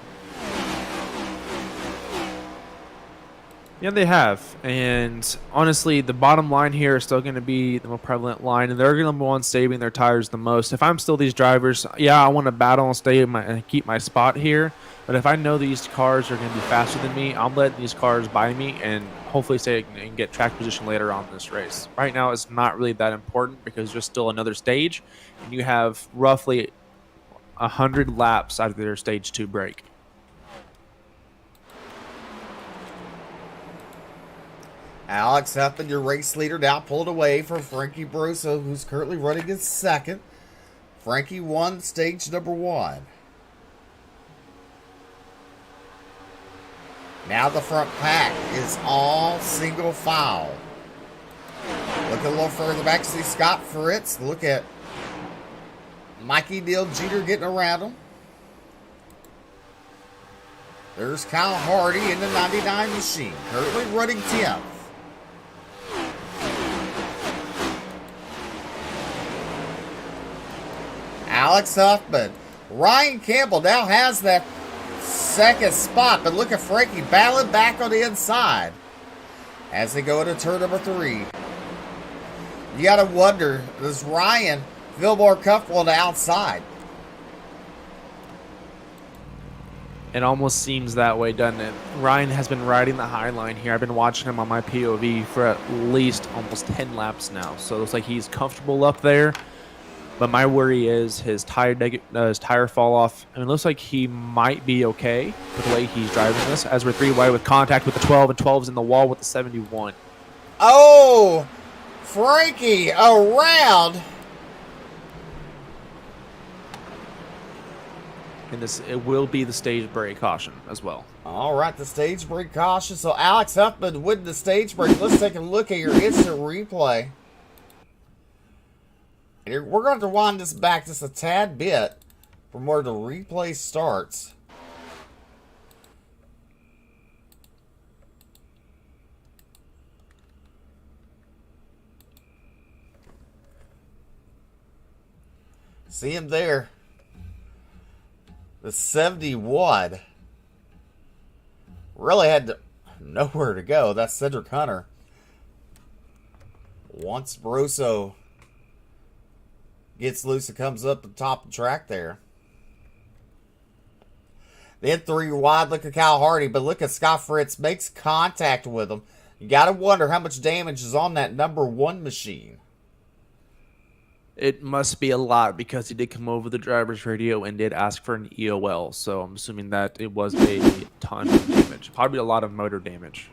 Yeah, they have. And honestly, the bottom line here is still going to be the more prevalent line, and they're going to be one saving their tires the most. If I'm still these drivers, yeah, I want to battle and stay and keep my spot here. But if I know these cars are going to be faster than me, I'm letting these cars by me and hopefully stay and get track position later on in this race. Right now, it's not really that important because there's still another stage, and you have roughly 100 laps out of their stage 2 break. Alex Huffman, your race leader, now pulled away from Frankie Barroso, who's currently running in second. Frankie won stage number 1. Now the front pack is all single file. Look a little further back to see Scott Fritz. Look at Mikey Neal Jr. getting around him. There's Kyle Hardy in the 99 machine, currently running 10th. Alex Huffman. Ryan Campbell now has that second spot, but look at Frankie battling back on the inside as they go into turn number 3. You got to wonder, does Ryan feel more comfortable on the outside? It almost seems that way, doesn't it? Ryan has been riding the high line here. I've been watching him on my POV for at least almost 10 laps now. So it looks like he's comfortable up there. But my worry is his tire fall off. I mean, it looks like he might be okay with the way he's driving this, as we're 3 wide with contact with the 12, and 12's in the wall with the 71. Oh, Frankie around. And it will be the stage brake caution as well. All right, the stage brake caution. So Alex Huffman with the stage brake. Let's take a look at your instant replay. And we're going to wind this back just a tad bit from where the replay starts. See him there. The 71 really had nowhere to go. That's Cedric Hunter. Once Barroso gets loose and comes up the top of the track there. Then 3 wide. Look at Kyle Hardy, but look at Scott Fritz makes contact with him. You got to wonder how much damage is on that number 1 machine. It must be a lot because he did come over the driver's radio and did ask for an EOL. So I'm assuming that it was a ton of damage. Probably a lot of motor damage.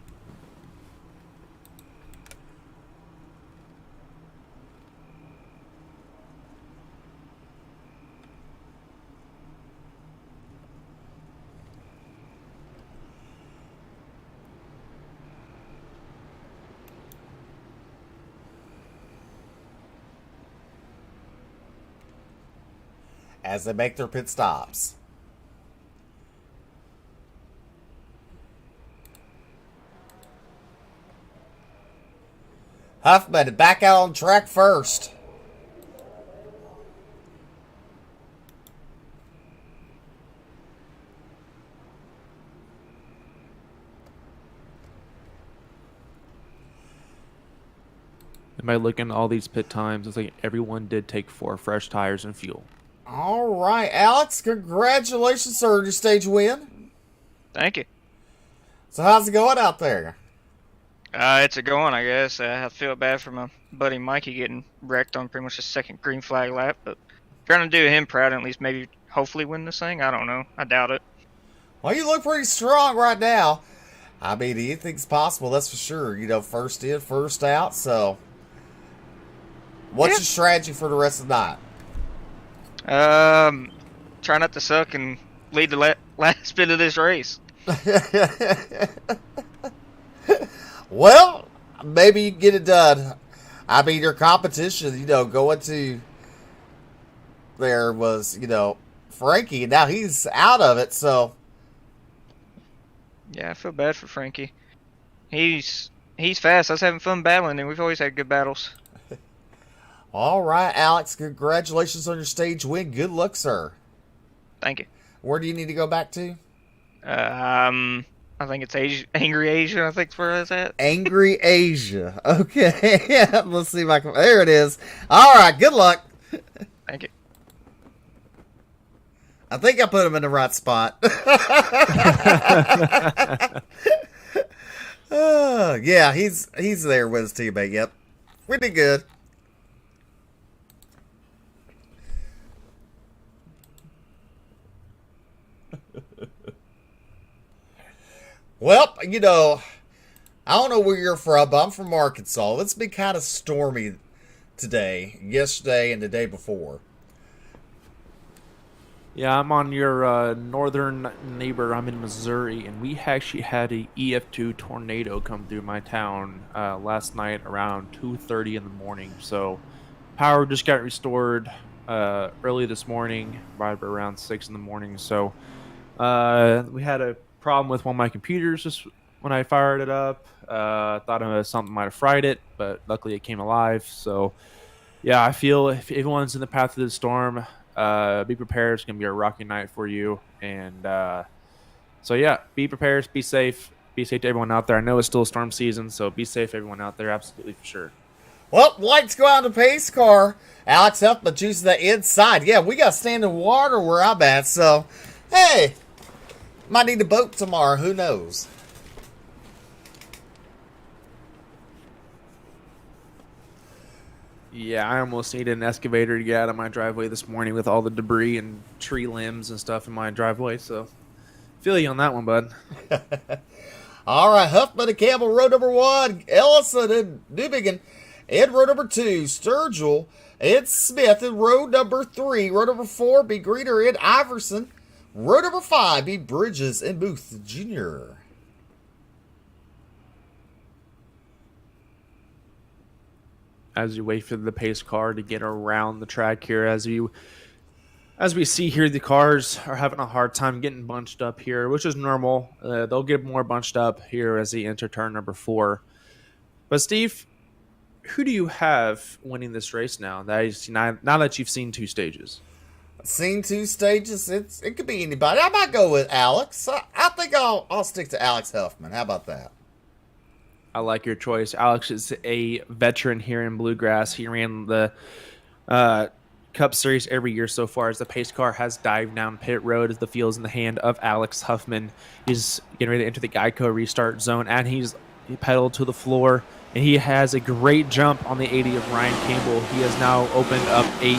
As they make their pit stops. Huffman back out on track first. And by looking at all these pit times, it's like everyone did take 4 fresh tires and fuel. All right, Alex, congratulations, sir, on your stage win. Thank you. So how's it going out there? It's a going, I guess. I feel bad for my buddy Mikey getting wrecked on pretty much the second green flag lap, but trying to do him proud and at least maybe hopefully win this thing. I don't know. I doubt it. Well, you look pretty strong right now. I mean, anything's possible, that's for sure. You know, first in, first out, so what's your strategy for the rest of the night? Try not to suck and lead the last bit of this race. Well, maybe you can get it done. I mean, your competition, you know, going to there was, you know, Frankie, and now he's out of it, so. Yeah, I feel bad for Frankie. He's fast. I was having fun battling, and we've always had good battles. All right, Alex, congratulations on your stage win. Good luck, sir. Thank you. Where do you need to go back to? I think it's Asia, Angry Asia, I think is where it's at. Angry Asia. Okay. Let's see if I can. There it is. All right, good luck. Thank you. I think I put him in the right spot. Yeah, he's there with his teammate. Yep. Pretty good. Well, you know, I don't know where you're from, but I'm from Arkansas. It's been kind of stormy today, yesterday, and the day before. Yeah, I'm on your northern neighbor. I'm in Missouri, and we actually had a EF2 tornado come through my town last night around 2:30 in the morning. So power just got restored early this morning, right around 6 in the morning. So we had a problem with one of my computers just when I fired it up. Thought something might have fried it, but luckily it came alive. So yeah, I feel if everyone's in the path of the storm, be prepared. It's gonna be a rocky night for you. And so yeah, be prepared, be safe to everyone out there. I know it's still storm season, so be safe everyone out there, absolutely for sure. Well, lights go out on the pace car. Alex Huffman chooses the inside. Yeah, we got standing water where I'm at, so hey, Might need a boat tomorrow. Who knows? Yeah, I almost needed an excavator to get out of my driveway this morning with all the debris and tree limbs and stuff in my driveway. So, feel you on that one, bud. All right, Huffman and Campbell, row number 1. Ellison and Newbigin in row number 2. Sturgill and Smith in row number 3. Row number 4, be Greener and Iverson. Row number 5, be Bridges and Booth Jr. As you wait for the pace car to get around the track here, as we see here, the cars are having a hard time getting bunched up here, which is normal. They'll get more bunched up here as they enter turn number 4. But Steve, who do you have winning this race now that you've seen 2 stages? Seen 2 stages. It could be anybody. I might go with Alex. I think I'll stick to Alex Huffman. How about that? I like your choice. Alex is a veteran here in Bluegrass. He ran the Cup Series every year so far as the pace car has dived down pit road as the field's in the hand of Alex Huffman. He's getting ready to enter the Geico restart zone, and he pedaled to the floor, and he has a great jump on the 80 of Ryan Campbell. He has now opened up a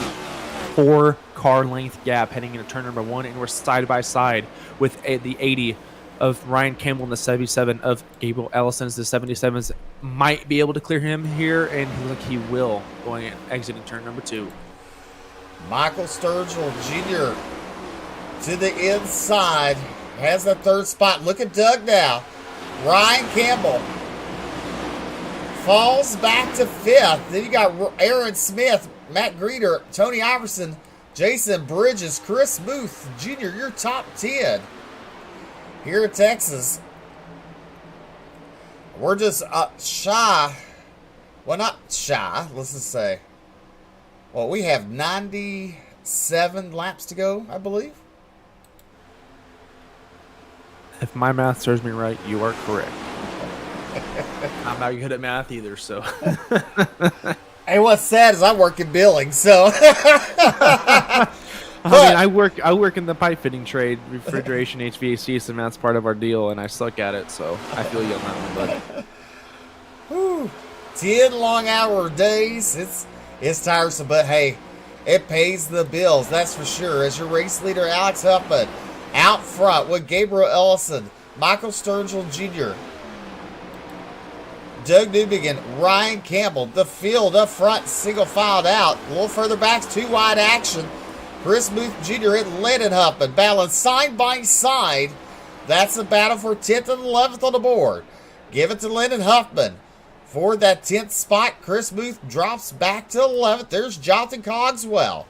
4-car length gap heading into turn number 1, and we're side by side with the 80 of Ryan Campbell and the 77 of Gabriel Ellison's. The 77s might be able to clear him here, and he will going exiting turn number 2. Michael Sturgill Jr. to the inside has the 3rd spot. Look at Doug now. Ryan Campbell falls back to 5th. Then you got Aaron Smith, Matt Greener, Tony Iverson, Jason Bridges, Chris Booth Jr. Your top 10 here in Texas. We're just shy. Well, not shy. Let's just say. Well, we have 97 laps to go, I believe. If my math serves me right, you are correct. I'm not good at math either, so. Hey, what's sad is I work in billing, so. I work in the pipe fitting trade, refrigeration, HVAC, so that's part of our deal, and I suck at it, so I feel you on that one, bud. 10 long-hour days. It's tiresome, but hey, it pays the bills, that's for sure. As your race leader, Alex Huffman, out front with Gabriel Ellison, Michael Sturgill Jr., Doug Newbigin, Ryan Campbell. The field up front, single filed out. A little further back, 2 wide action. Chris Booth Jr. and Lennon Huffman battling side by side. That's the battle for 10th and 11th on the board. Give it to Lennon Huffman for that 10th spot. Chris Booth drops back to 11th. There's Jonathan Cogswell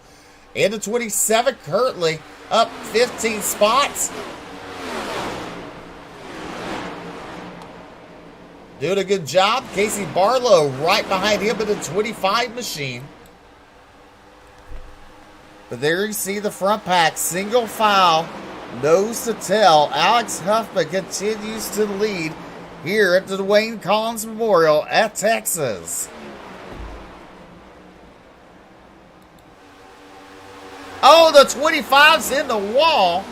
into 27th, currently up 15 spots. Doing a good job. Casey Barlow right behind him in the 25 machine. But there you see the front pack, single file, nose to tail. Alex Huffman continues to lead here at the Dwayne Collins Memorial at Texas. Oh, the 25's in the wall.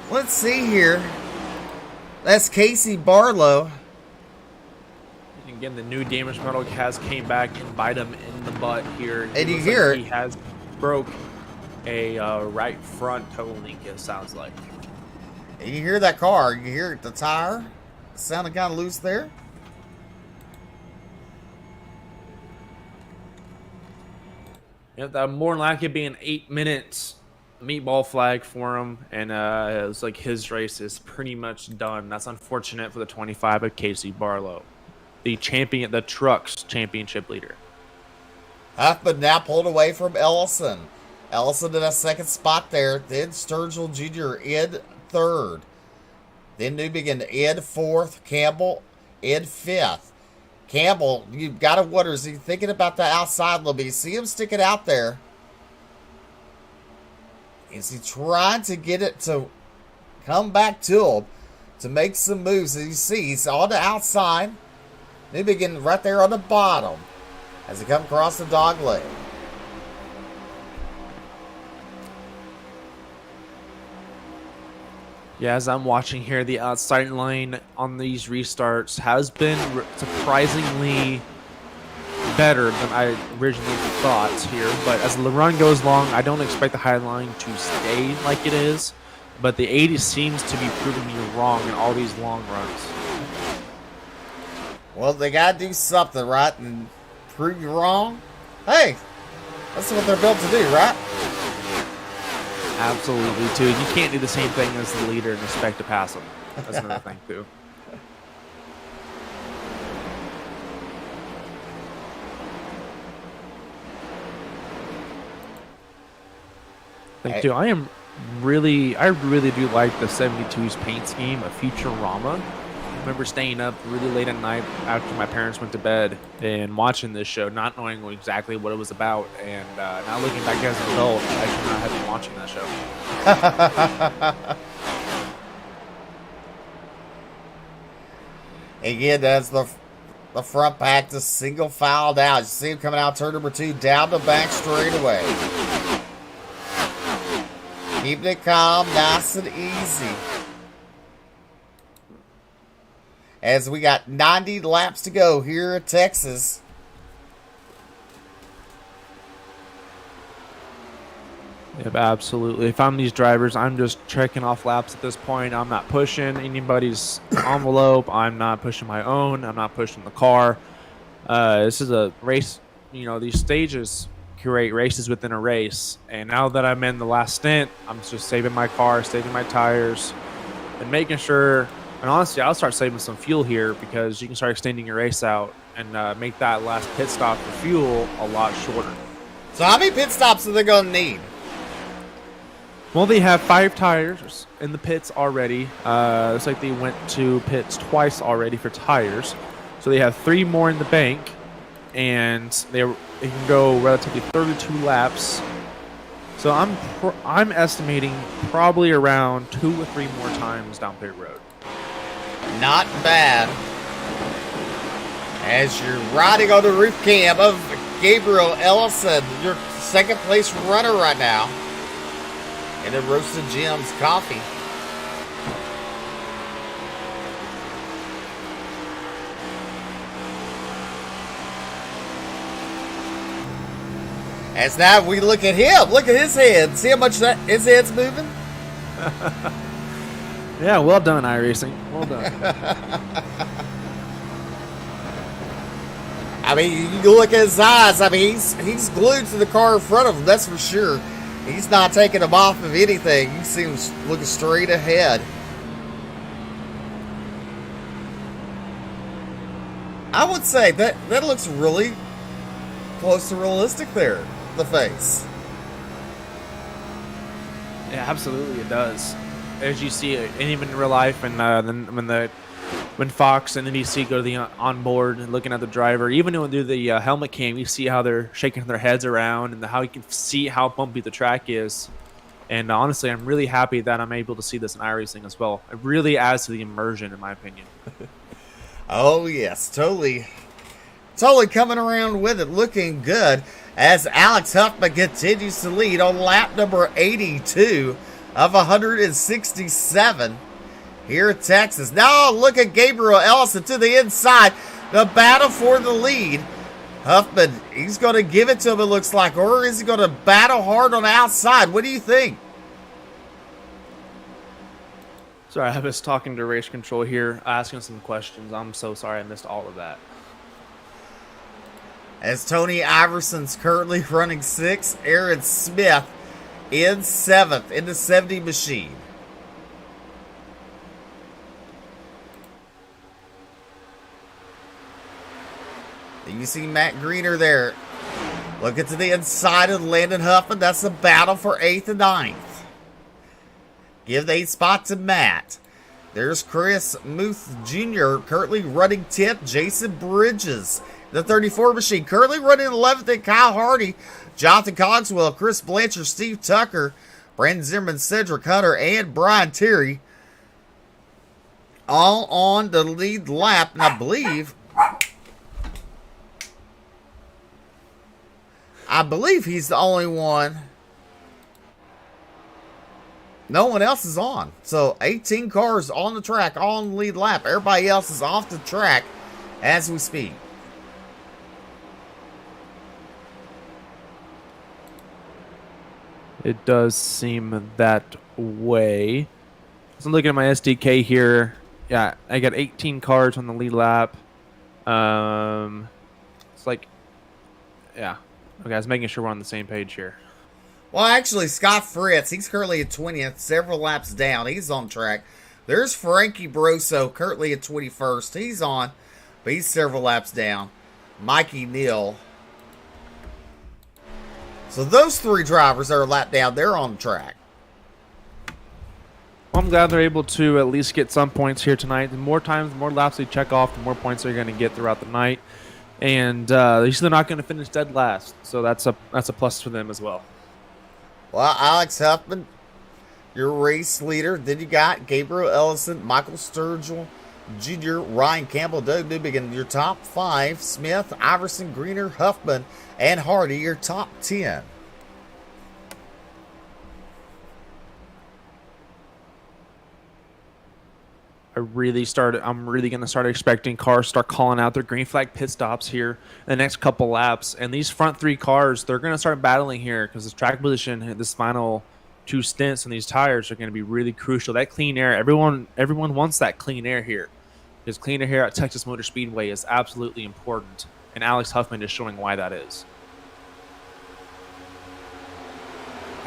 Let's see here. That's Casey Barlow. Again, the new damage model has came back and bite him in the butt here. And you hear it. He has broke a right front toe link, it sounds like. And you hear that car. You hear the tire sounding kind of loose there. Yeah, that more than likely being 8 minutes meatball flag for him, and it was like his race is pretty much done. That's unfortunate for the 25 of Casey Barlow, the champion, the trucks championship leader. Huffman now pulled away from Ellison. Ellison in a 2nd spot there. Then Sturgill Jr. in 3rd. Then Newbigin in 4th. Campbell in 5th. Campbell, you've got to wonder, is he thinking about the outside a little bit? You see him sticking out there. Is he trying to get it to come back to him to make some moves? As you see, he's on the outside. Newbigin right there on the bottom as he comes across the dog leg. Yeah, as I'm watching here, the outside line on these restarts has been surprisingly better than I originally thought here. But as the run goes long, I don't expect the high line to stay like it is. But the 80 seems to be proving me wrong in all these long runs. Well, they gotta do something, right? And prove you wrong. Hey, that's what they're built to do, right? Absolutely, too. You can't do the same thing as the leader and expect to pass them. That's another thing, too. I really do like the 72's paint scheme of Futurama. I remember staying up really late at night after my parents went to bed and watching this show, not knowing exactly what it was about. And now looking back as an adult, I should not have been watching that show. Again, that's the front pack just single filed out. You see him coming out turn number 2 down the back straightaway. Keeping it calm, nice and easy. As we got 90 laps to go here at Texas. Yep, absolutely. If I'm these drivers, I'm just checking off laps at this point. I'm not pushing anybody's envelope. I'm not pushing my own. I'm not pushing the car. This is a race. You know, these stages create races within a race. And now that I'm in the last stint, I'm just saving my car, saving my tires, and making sure. And honestly, I'll start saving some fuel here because you can start extending your race out and make that last pit stop for fuel a lot shorter. So how many pit stops are they going to need? Well, they have 5 tires in the pits already. Looks like they went to pits twice already for tires. So they have 3 more in the bank, and they can go relatively 32 laps. So I'm estimating probably around 2 or 3 more times down pit road. Not bad. As you're riding on the roof cam of Gabriel Ellison, your second place runner right now. And then Roasted Jim's coffee. As now we look at him. Look at his head. See how much his head's moving? Yeah, well done, iRacing. Well done. I mean, you look at his eyes. I mean, he's glued to the car in front of him. That's for sure. He's not taking him off of anything. He seems looking straight ahead. I would say that looks really close to realistic there, the face. Yeah, absolutely, it does. As you see it, and even in real life, and then when Fox and NBC go to the onboard and looking at the driver, even when they do the helmet cam, you see how they're shaking their heads around and how you can see how bumpy the track is. And honestly, I'm really happy that I'm able to see this in iRacing as well. It really adds to the immersion, in my opinion. Oh, yes. Totally coming around with it. Looking good as Alex Huffman continues to lead on lap number 82 of 167 here at Texas. Now look at Gabriel Ellison to the inside. The battle for the lead. Huffman, he's going to give it to him, it looks like. Or is he going to battle hard on the outside? What do you think? Sorry, I was talking to Race Control here, asking some questions. I'm so sorry I missed all of that. As Tony Iverson's currently running 6th, Aaron Smith in 7th in the 70 machine. You see Matt Greener there. Looking to the inside of Landon Huffman. That's a battle for 8th and 9th. Give the 8th spot to Matt. There's Chris Muth Jr. currently running 10th. Jason Bridges, the 34 machine, currently running 11th. And Kyle Hardy, Jonathan Cogswell, Chris Blanchard, Steve Tucker, Brandon Zimmerman, Cedric Hunter, and Brian Terry all on the lead lap. And I believe he's the only one. no one else is on. So 18 cars on the track, on the lead lap. Everybody else is off the track as we speak. It does seem that way. So I'm looking at my SDK here. Yeah, I got 18 cars on the lead lap. It's like, yeah. Okay, I was making sure we're on the same page here. Well, actually, Scott Fritz, he's currently at 20th, several laps down. He's on track. There's Frankie Broso, currently at 21st. He's on, but he's several laps down. Mikey Neal. So those three drivers that are a lap down, they're on track. Well, I'm glad they're able to at least get some points here tonight. The more times, the more laps they check off, the more points they're going to get throughout the night. And at least they're not going to finish dead last. So that's a plus for them as well. Well, Alex Huffman, your race leader. Then you got Gabriel Ellison, Michael Sturgill Jr., Ryan Campbell, Doug Newbegin, your top 5. Smith, Iverson, Greener, Huffman, and Hardy, your top 10. I'm really going to start expecting cars start calling out their green flag pit stops here in the next couple laps. And these front 3 cars, they're going to start battling here because this track position, this final 2 stints on these tires are going to be really crucial. That clean air, everyone wants that clean air here. Because clean air here at Texas Motor Speedway is absolutely important. And Alex Huffman is showing why that is.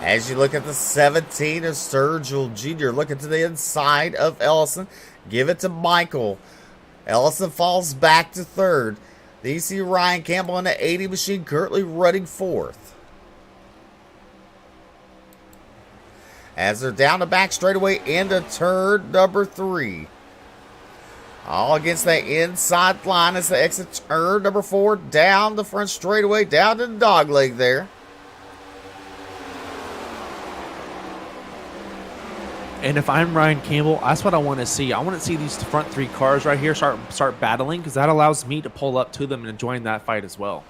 As you look at the 17 of Sturgill Jr., looking to the inside of Ellison. Give it to Michael. Ellison falls back to 3rd. Then you see Ryan Campbell in the 80 machine currently running 4th. As they're down the back straightaway into turn number 3. All against that inside line as they exit turn number 4. Down the front straightaway, down to the dog leg there. And if I'm Ryan Campbell, that's what I want to see. I want to see these front 3 cars right here start battling because that allows me to pull up to them and join that fight as well.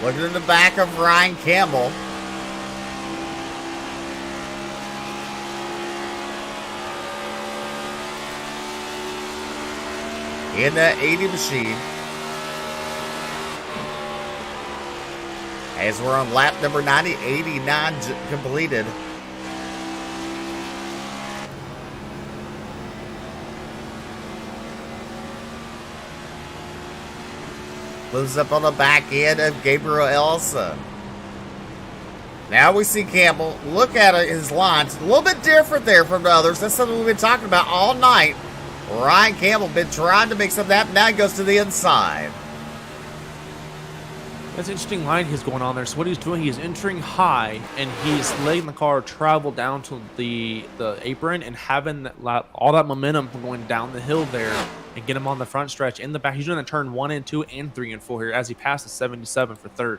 Looking in the back of Ryan Campbell. In that 80 machine. As we're on lap number 90, 89 completed. Moves up on the back end of Gabriel Ellison. Now we see Campbell. Look at his lines. A little bit different there from the others. That's something we've been talking about all night. Ryan Campbell been trying to make some of that. Now he goes to the inside. That's an interesting line he's going on there. So what he's doing, he's entering high, and he's letting the car travel down to the apron and having all that momentum from going down the hill there and get him on the front stretch in the back. He's doing a turn 1 and 2 and 3 and 4 here as he passes 77 for 3rd.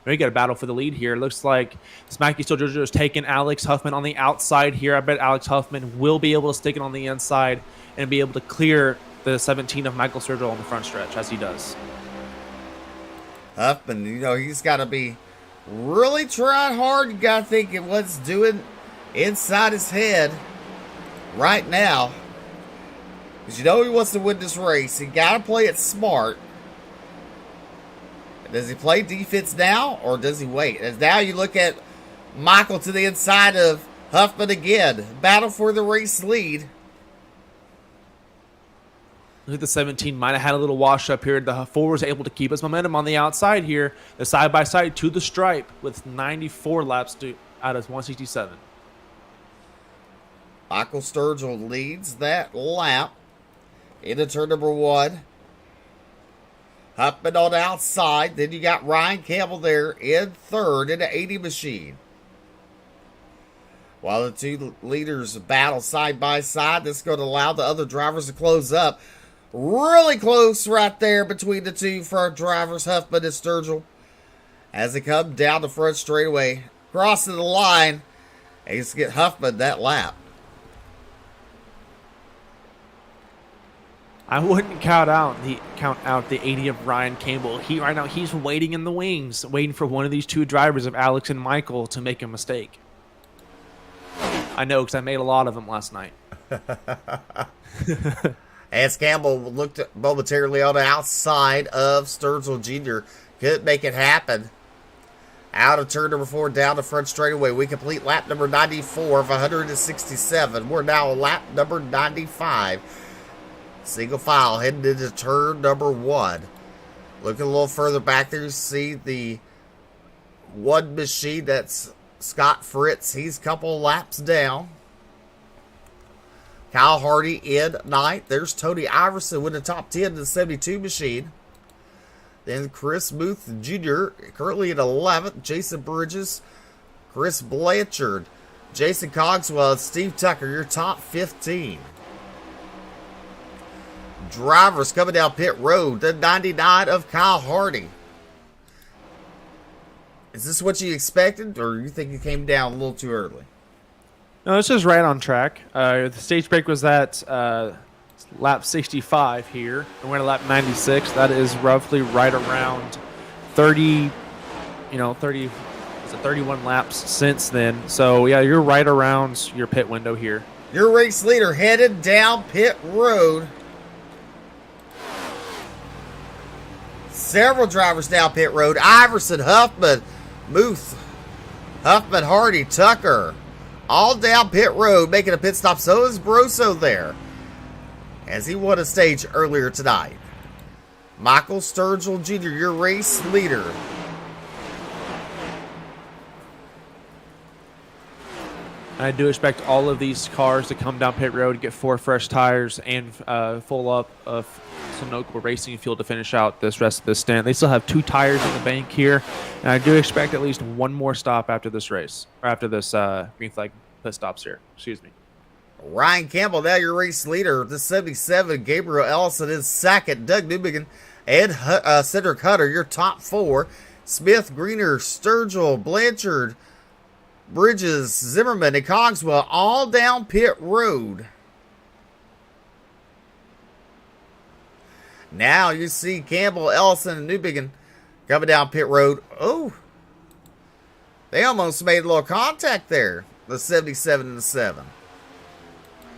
We got a battle for the lead here. Looks like Smacky Still Jojo is taking Alex Huffman on the outside here. I bet Alex Huffman will be able to stick it on the inside and be able to clear the 17 of Michael Sturgill on the front stretch as he does. Huffman, he's got to be really trying hard. You got to think of what's doing inside his head right now. Because he wants to win this race. He got to play it smart. Does he play defense now or does he wait? As now you look at Michael to the inside of Huffman again. Battle for the race lead. Look at the 17 might have had a little wash up here. The 4 was able to keep his momentum on the outside here. The side-by-side to the stripe with 94 laps out of 167. Michael Sturgill leads that lap into turn number 1. Huffman on the outside. Then you got Ryan Campbell there in 3rd in the 80 machine. While the 2 leaders battle side by side, this is going to allow the other drivers to close up. Really close right there between the 2 front drivers, Huffman and Sturgill. As they come down the front straightaway, crossing the line, and he's get Huffman that lap. I wouldn't count out the 80 of Ryan Campbell. Right now he's waiting in the wings, waiting for one of these two drivers of Alex and Michael to make a mistake. I know because I made a lot of them last night. As Campbell looked momentarily on the outside of Sturgill Jr. Couldn't make it happen. Out of turn number 4, down the front straightaway. We complete lap number 94 of 167. We're now on lap number 95. Single file heading into turn number 1. Looking a little further back there, you see the one machine that's Scott Fritz. He's a couple laps down. Kyle Hardy in 9th. There's Tony Iverson with the top 10 in the 72 machine. Then Chris Muth Jr. currently in 11th. Jason Bridges, Chris Blanchard, Jason Cogswell, and Steve Tucker, your top 15. Drivers coming down pit road. The 99 of Kyle Hardy. Is this what you expected, or you think you came down a little too early? No, this is right on track. The stage break was at lap 65 here, and we're at lap 96. That is roughly right around 30, 31 laps since then. So, yeah, you're right around your pit window here. Your race leader headed down pit road. Several drivers down pit road. Iverson, Huffman, Muth, Huffman, Hardy, Tucker. All down pit road, making a pit stop. So is Broso there, as he won a stage earlier tonight. Michael Sturgill Jr., your race leader. I do expect all of these cars to come down pit road, get 4 fresh tires, and full up of Sunoco Racing fuel to finish out this rest of this stint. They still have 2 tires in the bank here, and I do expect at least one more stop after this race, or after this green flag pit stops here. Excuse me. Ryan Campbell, now your race leader. The 77, Gabriel Ellison is second. Doug Newbegin and Cedric Hutter, your top 4. Smith, Greener, Sturgill, Blanchard, Bridges, Zimmerman, and Cogswell all down pit road. Now you see Campbell, Ellison, and Newbegin coming down pit road. Oh, they almost made a little contact there. The 77 and the 7.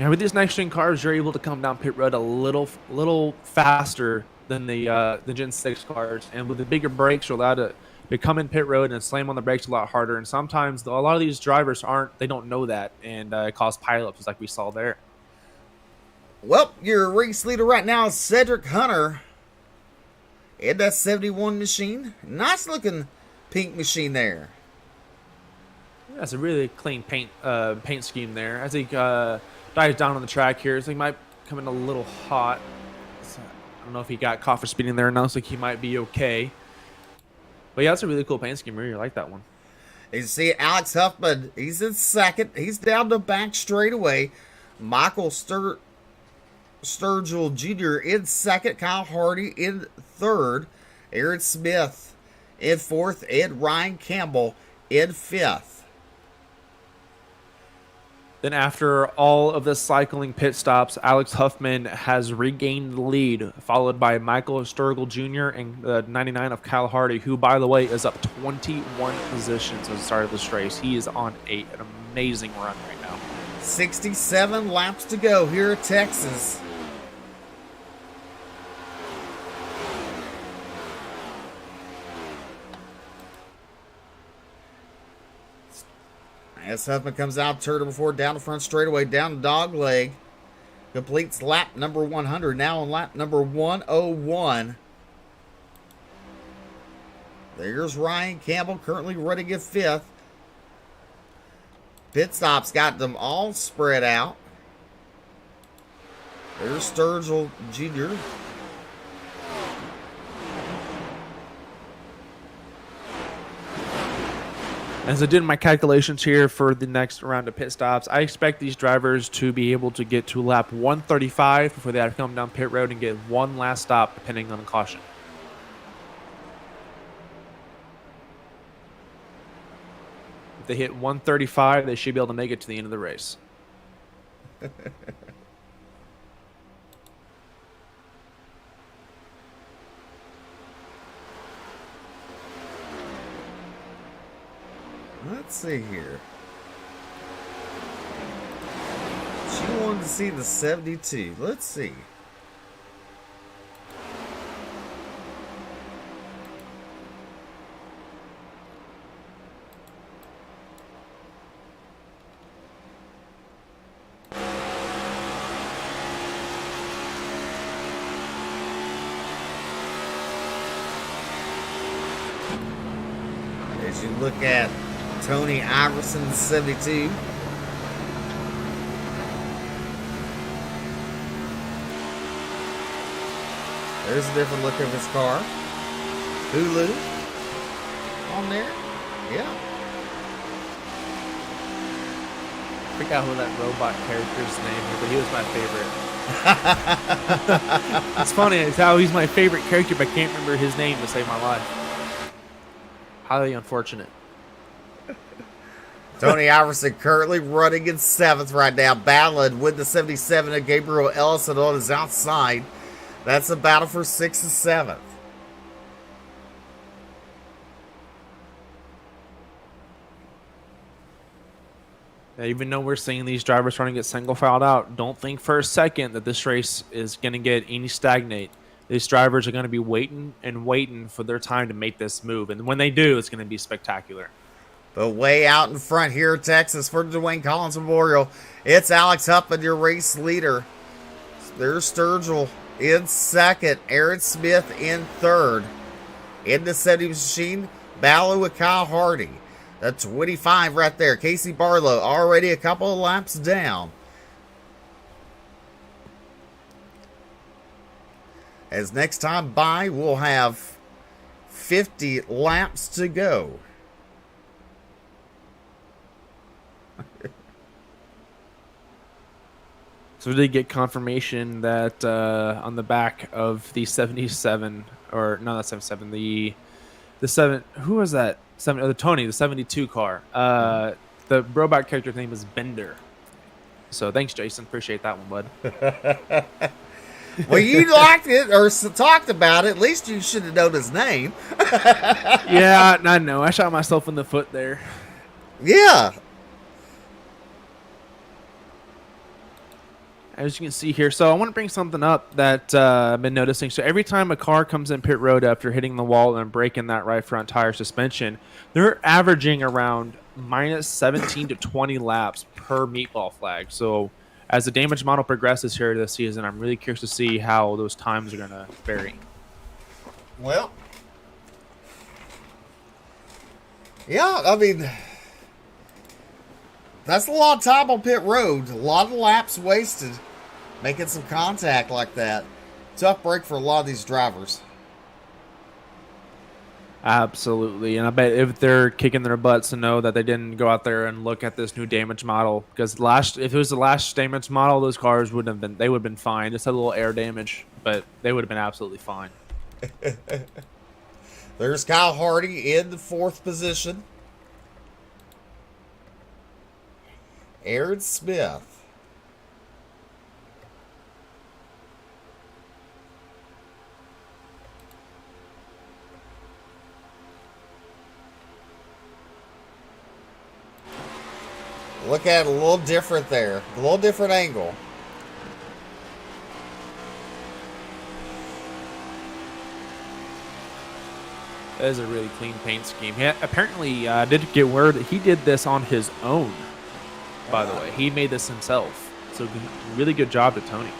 Yeah, with these next gen cars, you're able to come down pit road a little faster than the Gen 6 cars, and with the bigger brakes, you're allowed to come in pit road and slam on the brakes a lot harder. And sometimes a lot of these drivers don't know that, and it causes pileups, like we saw there. Well, your race leader right now is Cedric Hunter in that 71 machine. Nice looking pink machine there. That's a really clean paint scheme there. As he dives down on the track here, so he might come in a little hot. So I don't know if he got caught for speeding there. It looks like he might be okay. But yeah, that's a really cool paint scheme. I really like that one. You see Alex Huffman, he's in second. He's down the back straightaway. Michael Sturgill Jr. in second. Kyle Hardy in third. Aaron Smith in fourth. And Ryan Campbell in fifth. Then after all of the cycling pit stops, Alex Huffman has regained the lead, followed by Michael Sturgill Jr. and the 99 of Kyle Hardy, who, by the way, is up 21 positions at the start of this race. He is on an amazing run right now. 67 laps to go here at Texas. As Huffman comes out, turn number 4, down the front straightaway, down the dog leg. Completes lap number 100. Now on lap number 101. There's Ryan Campbell, currently running in 5th. Pit stops got them all spread out. There's Sturgill Jr. As I did my calculations here for the next round of pit stops, I expect these drivers to be able to get to lap 135 before they have to come down pit road and get one last stop, depending on caution. If they hit 135, they should be able to make it to the end of the race. Let's see here. She wanted to see the 72. Let's see. As you look at Tony Iverson's 72. There's a different look of his car. Hulu on there. Yeah. I forgot who that robot character's name is, but he was my favorite. It's funny, it's how he's my favorite character, but I can't remember his name to save my life. Highly unfortunate. Tony Iverson currently running in 7th right now, battling with the 77 of Gabriel Ellison on his outside. That's a battle for 6th and 7th. Yeah, even though we're seeing these drivers trying to get single filed out, don't think for a second that this race is going to get any stagnate. These drivers are going to be waiting and waiting for their time to make this move. And when they do, it's going to be spectacular. But way out in front here in Texas for the Dwayne Collins Memorial, it's Alex Huffman, your race leader. There's Sturgill in 2nd, Aaron Smith in 3rd. In the 70 machine, Ballo with Kyle Hardy. The 25 right there, Casey Barlow, already a couple of laps down. As next time by, we'll have 50 laps to go. So we did get confirmation that on the back of the 77, or no, not 77, the 7, who was that? The Tony, the 72 car. The robot character's name is Bender. So thanks, Jason. Appreciate that one, bud. Well, you liked it or talked about it. At least you should have known his name. Yeah, I know. I shot myself in the foot there. Yeah. As you can see here, so I want to bring something up that I've been noticing. So every time a car comes in pit road after hitting the wall and breaking that right front tire suspension, they're averaging around minus 17 to 20 laps per meatball flag. So as the damage model progresses here this season, I'm really curious to see how those times are going to vary. Well, yeah, I mean, that's a lot of time on pit road. A lot of laps wasted making some contact like that. Tough break for a lot of these drivers. Absolutely, and I bet if they're kicking their butts to know that they didn't go out there and look at this new damage model, because if it was the last damage model, those cars would have been fine. Just had a little air damage, but they would have been absolutely fine. There's Kyle Hardy in the 4th position. Aaron Smith. Look at it a little different there. A little different angle. That is a really clean paint scheme. Apparently, did get word that he did this on his own, by the way. He made this himself. So really good job to Tony.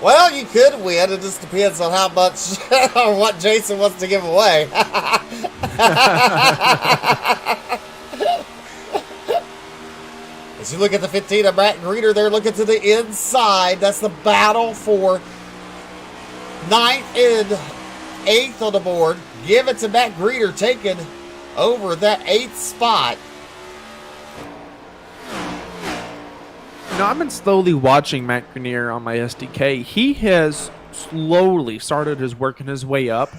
Well, you could win. It just depends on how much or what Jason wants to give away. As you look at the 15 of Matt Greener, they're looking to the inside. That's the battle for 9th and 8th on the board. Give it to Matt Greener, taking over that 8th spot. You know, I've been slowly watching Matt Grenier on my SDK. He has slowly started working his way up.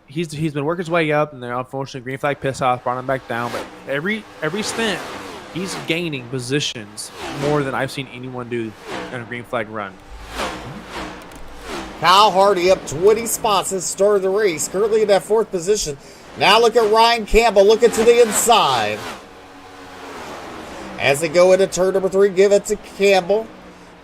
He's been working his way up, and then unfortunately green flag piss off brought him back down. But every stint, he's gaining positions more than I've seen anyone do in a green flag run. Kyle Hardy up 20 spots since the start of the race, currently in that 4th position. Now look at Ryan Campbell looking to the inside. As they go into turn number 3, give it to Campbell.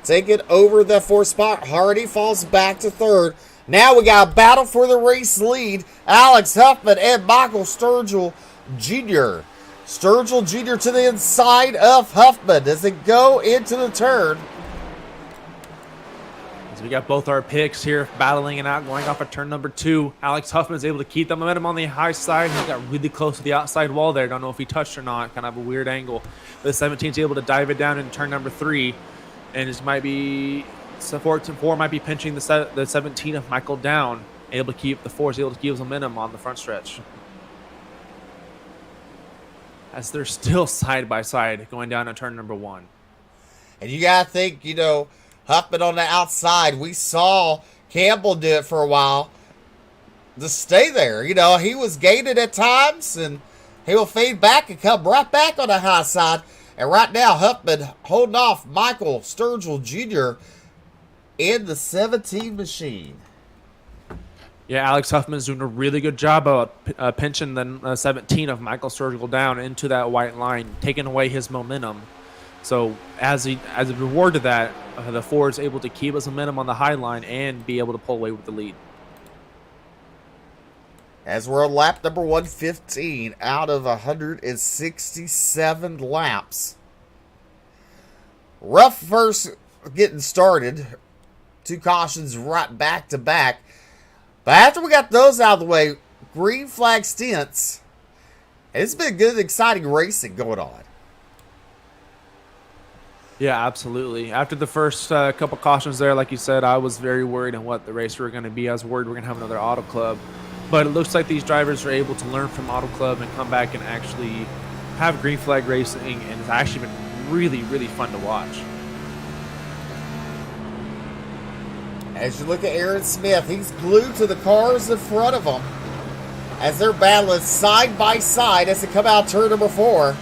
Take it over the 4th spot. Hardy falls back to 3rd. Now we got a battle for the race lead. Alex Huffman and Michael Sturgill Jr. Sturgill Jr. to the inside of Huffman as they go into the turn. As we got both our picks here battling it out, going off of turn number 2. Alex Huffman is able to keep the momentum on the high side. He got really close to the outside wall there. Don't know if he touched or not. Kind of a weird angle. The 17 is able to dive it down in turn number 3. And this might be, 4 might be pinching the 17 of Michael down. Able to keep the 4 is able to keep his momentum on the front stretch. As they're still side by side going down to turn number 1. And you got to think, Huffman on the outside. We saw Campbell do it for a while. To stay there. He was gated at times, and he will fade back and come right back on the high side. And right now, Huffman holding off Michael Sturgill Jr. in the 17 machine. Yeah, Alex Huffman's doing a really good job of pinching the 17 of Michael Sturgill down into that white line, taking away his momentum. So as a reward to that, the 4 is able to keep his momentum on the high line and be able to pull away with the lead. As we're on lap number 115 out of 167 laps. Rough first getting started. 2 cautions right back to back. But after we got those out of the way, green flag stints. It's been good, exciting racing going on. Yeah, absolutely. After the first couple cautions there, like you said, I was very worried on what the race we were going to be. I was worried we're going to have another Auto Club. But it looks like these drivers are able to learn from Auto Club and come back and actually have green flag racing, and it's actually been really, really fun to watch. As you look at Aaron Smith, he's glued to the cars in front of him as they're battling side by side as they come out turn number 4.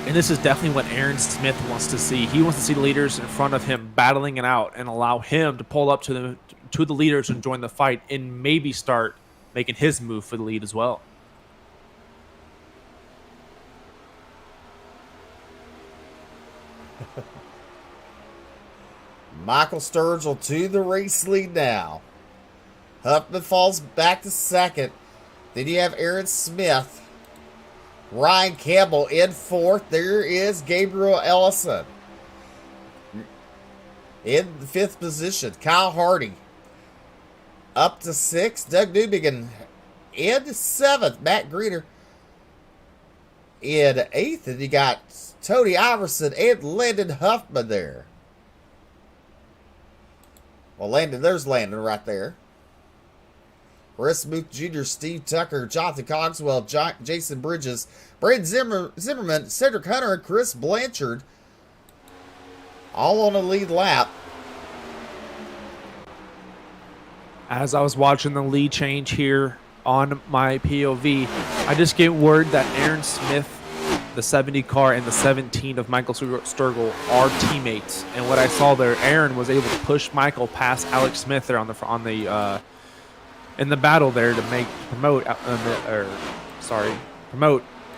And this is definitely what Aaron Smith wants to see. He wants to see the leaders in front of him battling it out and allow him to pull up to the leaders and join the fight and maybe start making his move for the lead as well. Michael Sturgill to the race lead now. Huffman falls back to 2nd. Then you have Aaron Smith. Ryan Campbell in 4th. There is Gabriel Ellison in the 5th position. Kyle Hardy up to 6th. Doug Newbegin in 7th. Matt Greener in 8th. And you got Tony Iverson and Landon Huffman there. Well, there's Landon right there. Chris Muth Jr., Steve Tucker, Jonathan Cogswell, Jason Bridges, Brandon Zimmerman, Cedric Hunter, and Chris Blanchard. All on a lead lap. As I was watching the lead change here on my POV, I just get word that Aaron Smith, the 70 car, and the 17 of Michael Sturgill are teammates. And what I saw there, Aaron was able to push Michael past Alex Smith there in the battle there to promote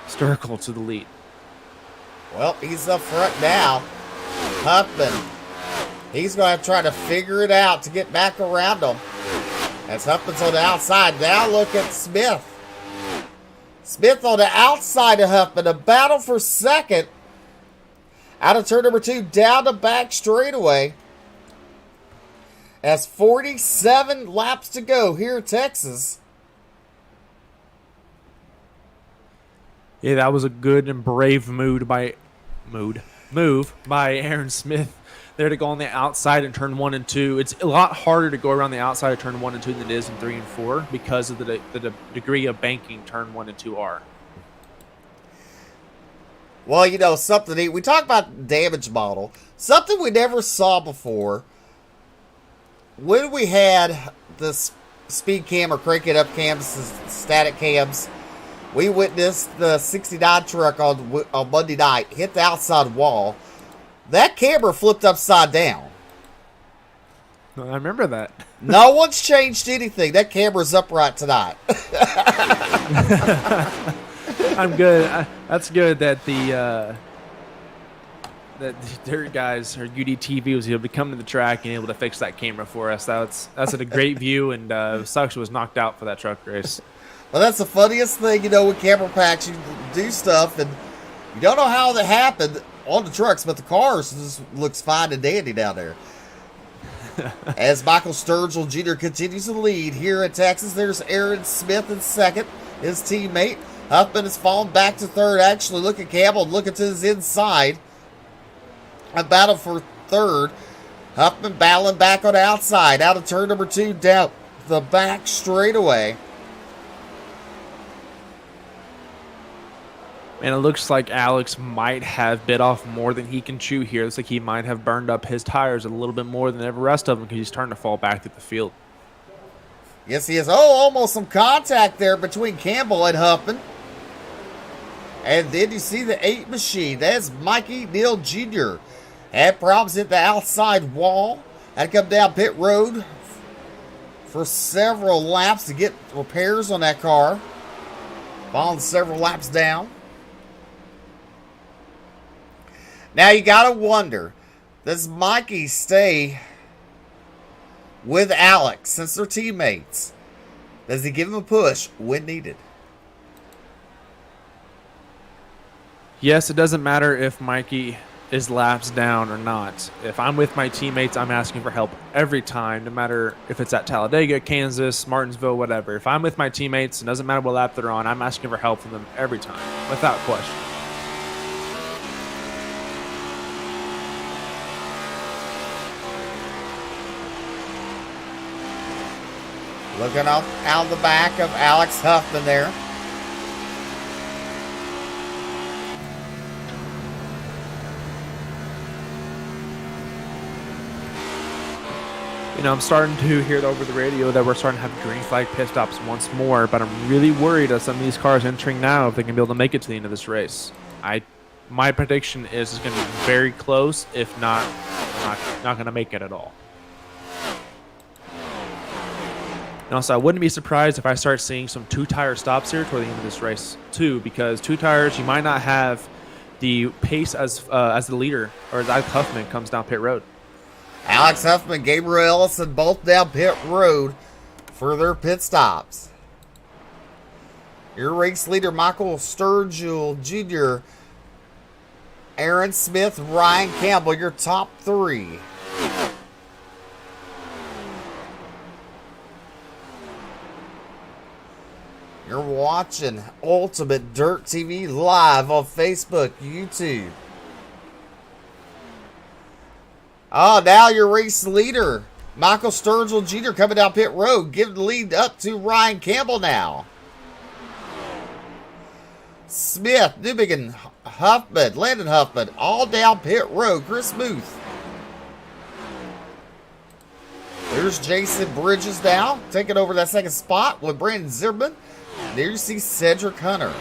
Sturgill to the lead. Well, he's up front now. Huffman. He's going to try to figure it out to get back around him. As Huffman's on the outside. Now look at Smith. Smith on the outside of Huffman. A battle for 2nd. Out of turn number 2. Down the back straightaway. As 47 laps to go here in Texas. Yeah, that was a good and brave move by Aaron Smith there to go on the outside in turn 1 and 2. It's a lot harder to go around the outside of turn 1 and 2 than it is in 3 and 4 because of the degree of banking turn 1 and 2 are. Well, something we talk about damage model. Something we never saw before. When we had the speed cam or crank it up cams, static cams, we witnessed the 69 truck on Monday night hit the outside wall. That camera flipped upside down. I remember that. No one's changed anything. That camera's upright tonight. I'm good. That's good that the dirt guys or UDTV was able to come to the track and able to fix that camera for us. That's a great view, and sucks it was knocked out for that truck race. Well, that's the funniest thing, with camera packs. You do stuff, and you don't know how that happened on the trucks, but the cars just looks fine and dandy down there. As Michael Sturgill Jr. continues to lead here in Texas, there's Aaron Smith in second, his teammate. Huffman has fallen back to third. Actually, look at Campbell looking to his inside. A battle for third. Huffman battling back on the outside. Out of turn number 2, down the back straightaway. And it looks like Alex might have bit off more than he can chew here. Looks like he might have burned up his tires a little bit more than the rest of them because he's starting to fall back through the field. Yes, he is. Oh, almost some contact there between Campbell and Huffman. And then you see the 8 machine. That's Mikey Neal Jr. Had problems at the outside wall. Had to come down pit road for several laps to get repairs on that car. Falling several laps down. Now you got to wonder, does Mikey stay with Alex since they're teammates? Does he give him a push when needed? Yes, it doesn't matter if Mikey is laps down or not. If I'm with my teammates, I'm asking for help every time, no matter if it's at Talladega, Kansas, Martinsville, whatever. If I'm with my teammates, it doesn't matter what lap they're on, I'm asking for help from them every time, without question. Looking up out the back of Alex Huffman there. I'm starting to hear over the radio that we're starting to have green flag pit stops once more, but I'm really worried that some of these cars entering now, if they can be able to make it to the end of this race. My prediction is it's going to be very close, if not going to make it at all. And also, I wouldn't be surprised if I start seeing some 2-tire stops here toward the end of this race too, because 2 tires, you might not have the pace as the leader, or as Huffman comes down pit road. Alex Huffman, Gabriel Ellison, both down pit road for their pit stops. Your race leader, Michael Sturgill Jr., Aaron Smith, Ryan Campbell, your top 3. You're watching Ultimate Dirt TV live on Facebook, YouTube. Oh, now your race leader, Michael Sturgill Jr. coming down pit road, giving the lead up to Ryan Campbell now. Smith, Newbegin, Huffman, Landon Huffman, all down pit road. Chris Booth. There's Jason Bridges now, taking over that second spot with Brandon Zimmerman. There you see Cedric Hunter.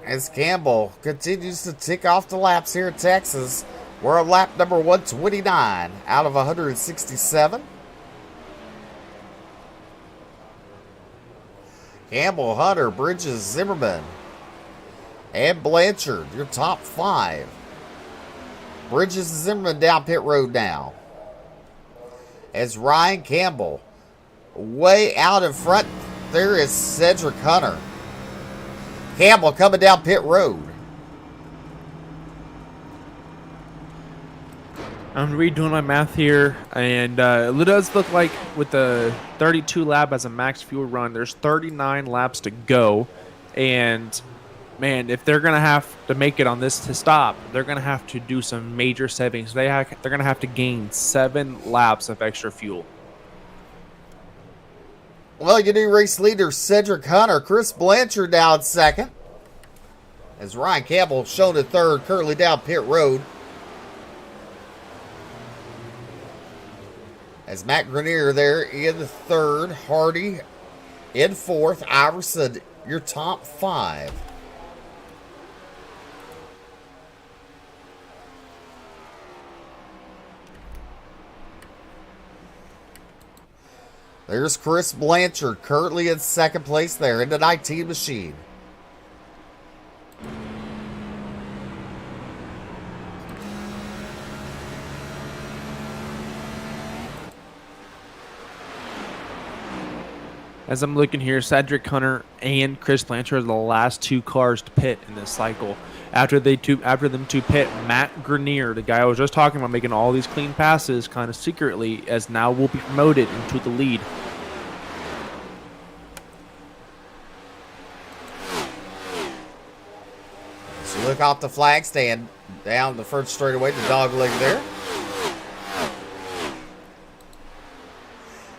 As Campbell continues to tick off the laps here in Texas. We're on lap number 129 out of 167. Campbell, Hunter, Bridges, Zimmerman, and Blanchard, your top 5. Bridges and Zimmerman down pit road now. As Ryan Campbell, way out in front, there is Cedric Hunter. Campbell coming down pit road. I'm redoing my math here, and it does look like with the 32 lap as a max fuel run, there's 39 laps to go. And, man, if they're going to have to make it on this to stop, they're going to have to do some major savings. They're going to have to gain 7 laps of extra fuel. Well, your new race leader, Cedric Hunter. Chris Blanchard now in second. As Ryan Campbell shown in third, currently down pit road. As Matt Grenier there in the third. Hardy in fourth. Iverson, your top 5. There's Chris Blanchard, currently in second place there in the 19 machine. As I'm looking here, Cedric Hunter and Chris Blanchard are the last two cars to pit in this cycle. After them two pit, Matt Grenier, the guy I was just talking about making all these clean passes kind of secretly, as now will be promoted into the lead. So look off the flag stand down the first straightaway, the dog leg there.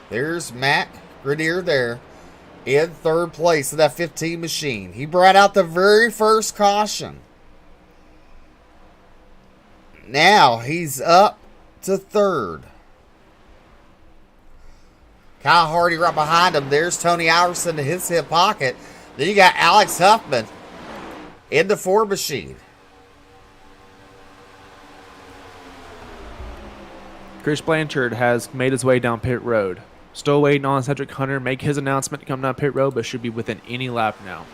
There's Matt Grenier there in third place in that 15 machine. He brought out the very first caution. Now he's up to third. Kyle Hardy right behind him. There's Tony Iverson in his hip pocket. Then you got Alex Huffman in the 4 machine. Chris Blanchard has made his way down pit road. Still waiting on Cedric Hunter to make his announcement to come down pit road, but should be within any lap now.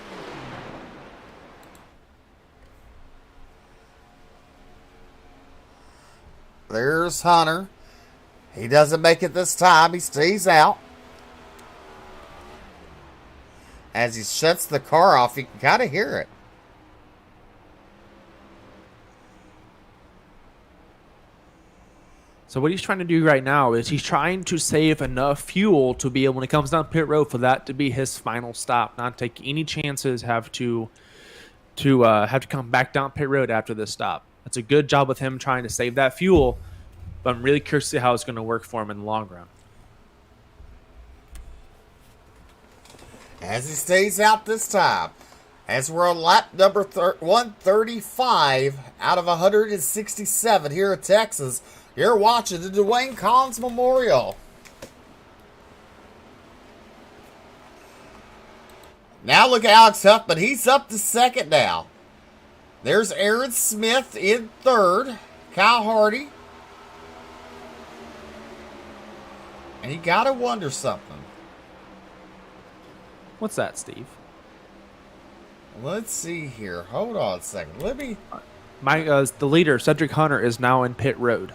There's Hunter. He doesn't make it this time. He stays out. As he shuts the car off, you can kind of hear it. So what he's trying to do right now is he's trying to save enough fuel to be able, when he comes down pit road, for that to be his final stop, not take any chances, have to come back down pit road after this stop. That's a good job with him trying to save that fuel, but I'm really curious to see how it's going to work for him in the long run. As he stays out this time, as we're on lap number 135 out of 167 here in Texas, you're watching the Dwayne Collins Memorial. Now look at Alex Huffman. He's up to second now. There's Aaron Smith in third. Kyle Hardy. And you got to wonder something. What's that, Steve? Let's see here. Hold on a second. Let me... The leader, Cedric Hunter, is now in pit road.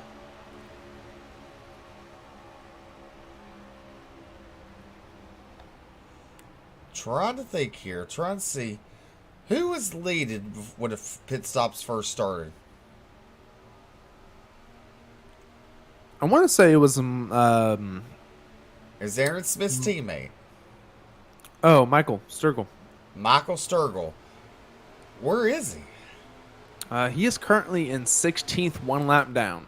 Trying to think here. Trying to see who was leading when the pit stops first started. I want to say it was Is Aaron Smith's teammate? Michael Sturgill. Michael Sturgill. Where is he? He is currently in 16th, one lap down.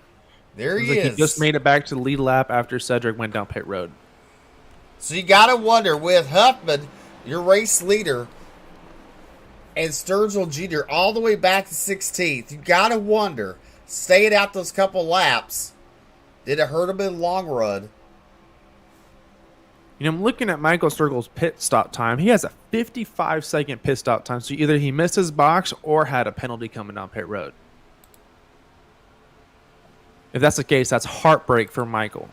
There he Looks like is. He just made it back to the lead lap after Cedric went down pit road. So you got to wonder, with Huffman, your race leader, and Sturgill Jr. all the way back to 16th, you got to wonder, staying out those couple laps, did it hurt him in the long run? You know, I'm looking at Michael Sturgill's pit stop time. He has a 55-second pit stop time, so either he missed his box or had a penalty coming down pit road. If that's the case, that's heartbreak for Michael.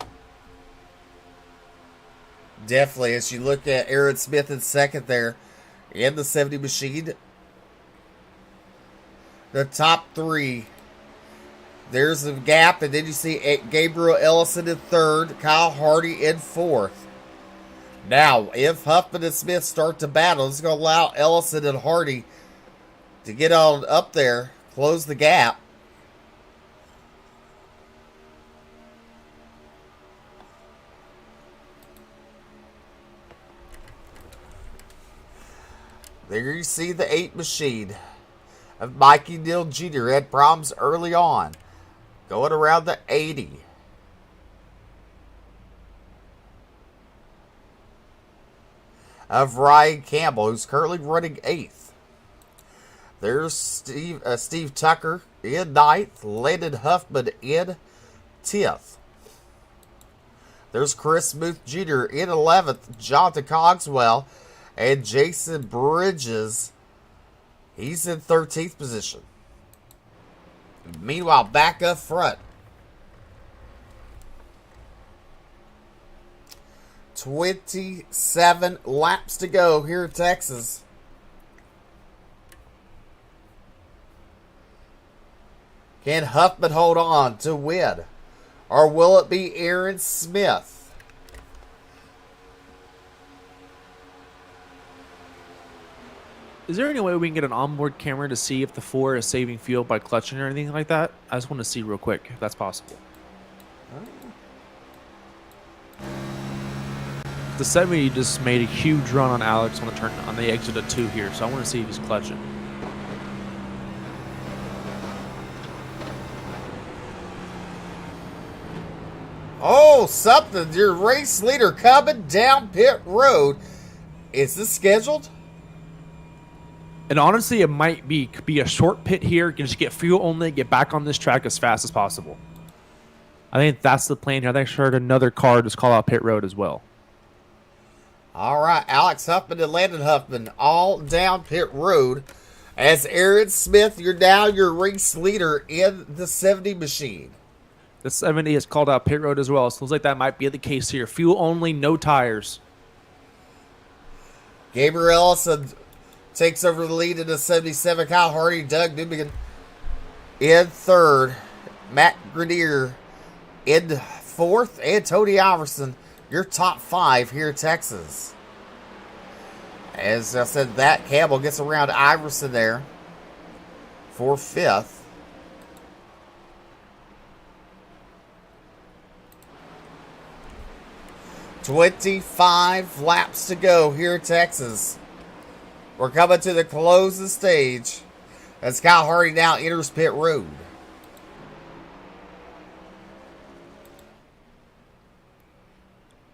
Definitely, as you look at Aaron Smith in second there in the 70 machine. The top three. There's a gap, and then you see Gabriel Ellison in third, Kyle Hardy in fourth. Now, if Huffman and Smith start to battle, it's going to allow Ellison and Hardy to get on up there, close the gap. There you see the 8 machine of Mikey Neal Jr. had problems early on, going around the 80. Of Ryan Campbell, who's currently running 8th. There's Steve Tucker in 9th, Landon Huffman in 10th. There's Chris Smoot Jr. in 11th, Jonathan Cogswell, and Jason Bridges, he's in 13th position. Meanwhile, back up front, 27 laps to go here in Texas. Can Huffman hold on to win? Or will it be Aaron Smith? Is there any way we can get an onboard camera to see if the 4 is saving fuel by clutching or anything like that? I just want to see real quick if that's possible. The 70 just made a huge run on Alex on the exit of 2 here, so I want to see if he's clutching. Oh, something. Your race leader coming down pit road. Is this scheduled? And honestly, it might be a short pit here. Just get fuel only, get back on this track as fast as possible. I think that's the plan here. I think I heard another car just call out pit road as well. All right, Alex Huffman and Landon Huffman all down pit road. As Aaron Smith, you're now your race leader in the 70 machine. The 70 has called out pit road as well. So it looks like that might be the case here. Fuel only, no tires. Gabriel Ellison takes over the lead in the 77. Kyle Hardy, Doug Newman in third. Matt Grenier in fourth. And Tony Iverson, your top 5 here in Texas. As I said, that Campbell gets around Iverson there for 5th. "25 laps to go here in Texas. We're coming to the closing stage as Kyle Hardy now enters pit road.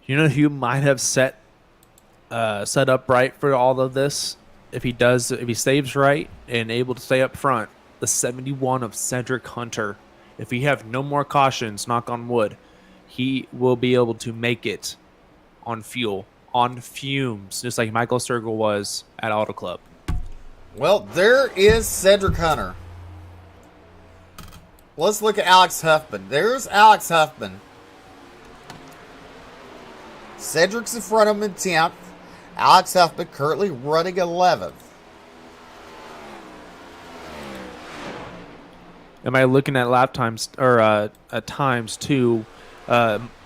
You know who might have set up right for all of this? If he saves right and able to stay up front, the 71 of Cedric Hunter. If we have no more cautions, knock on wood, he will be able to make it on fumes, just like Michael Sergel was at Auto Club. Well, there is Cedric Hunter. Let's look at Alex Huffman. There's Alex Huffman. Cedric's in front of him in 10th. Alex Huffman currently running 11th. Am I looking at lap times or at times too?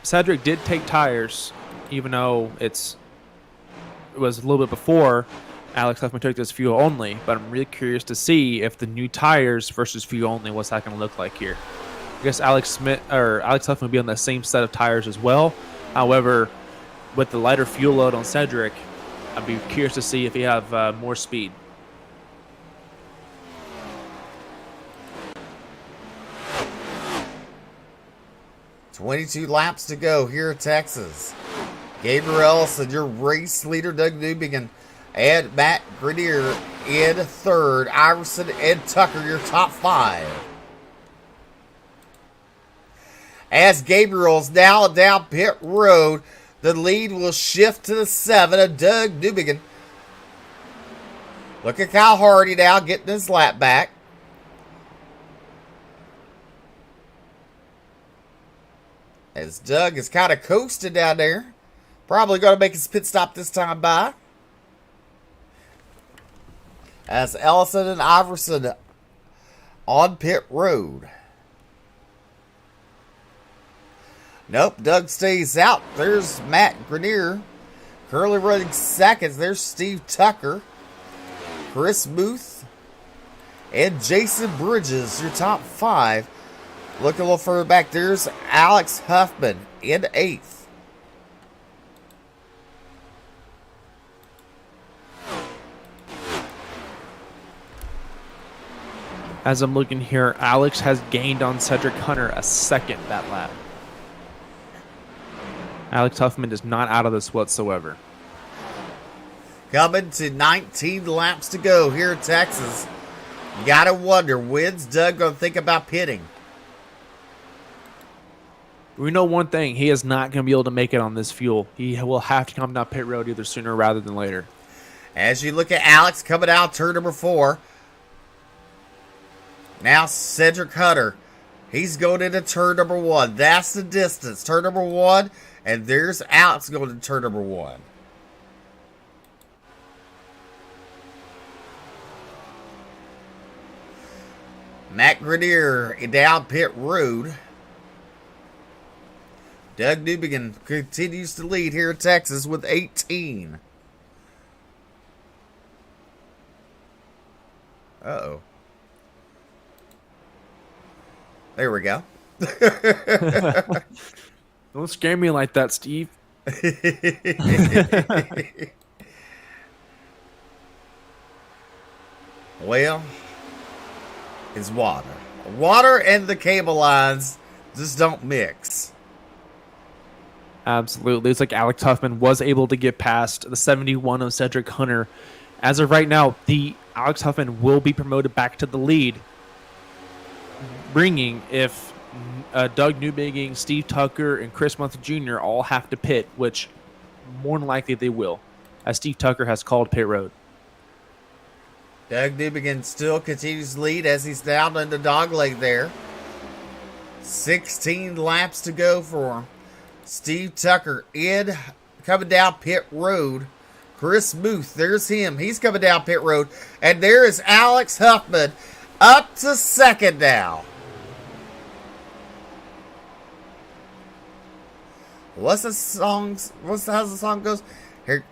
Cedric did take tires, even though it was a little bit before Alex Huffman took this fuel only. But I'm really curious to see if the new tires versus fuel only, what's that going to look like here. I guess Alex Huffman will be on the same set of tires as well. However, with the lighter fuel load on Cedric, I'd be curious to see if he have more speed. "22 laps to go here in Texas. Gabriel Ellison, your race leader, Doug Newbegin, and Matt Grenier in third. Iverson and Tucker, your top 5. As Gabriel's now down pit road, the lead will shift to the 7 of Doug Newbegin. Look at Kyle Hardy now getting his lap back. As Doug is kind of coasting down there. Probably going to make his pit stop this time by. As Ellison and Iverson on pit road. Nope, Doug stays out. There's Matt Grenier. Currently running seconds. There's Steve Tucker. Chris Muth. And Jason Bridges, your top 5. Look a little further back. There's Alex Huffman in 8th. As I'm looking here, Alex has gained on Cedric Hunter a second that lap. Alex Huffman is not out of this whatsoever. Coming to 19 laps to go here in Texas. You gotta wonder, when's Doug gonna think about pitting? We know one thing. He is not going to be able to make it on this fuel. He will have to come down pit road either sooner rather than later. As you look at Alex coming out turn number 4. Now Cedric Hunter. He's going into turn number 1. That's the distance. Turn number 1 And there's Alex going to turn number 1. Matt Grenier down pit road. Doug Newbegin continues to lead here in Texas with 18. Uh-oh. There we go. Don't scare me like that, Steve. Well, it's water. Water and the cable lines just don't mix. Absolutely. It's like Alex Huffman was able to get past the 71 of Cedric Hunter. As of right now, the Alex Huffman will be promoted back to the lead, bringing if Doug Newbegin, Steve Tucker, and Chris Month Jr. all have to pit, which more than likely they will, as Steve Tucker has called pit road. Doug Newbegin still continues to lead as he's down in the dog leg there. 16 laps to go for him. Steve Tucker coming down pit road. Chris Muth, there's him. He's coming down pit road. And there is Alex Huffman up to second now. How's the song goes? Here.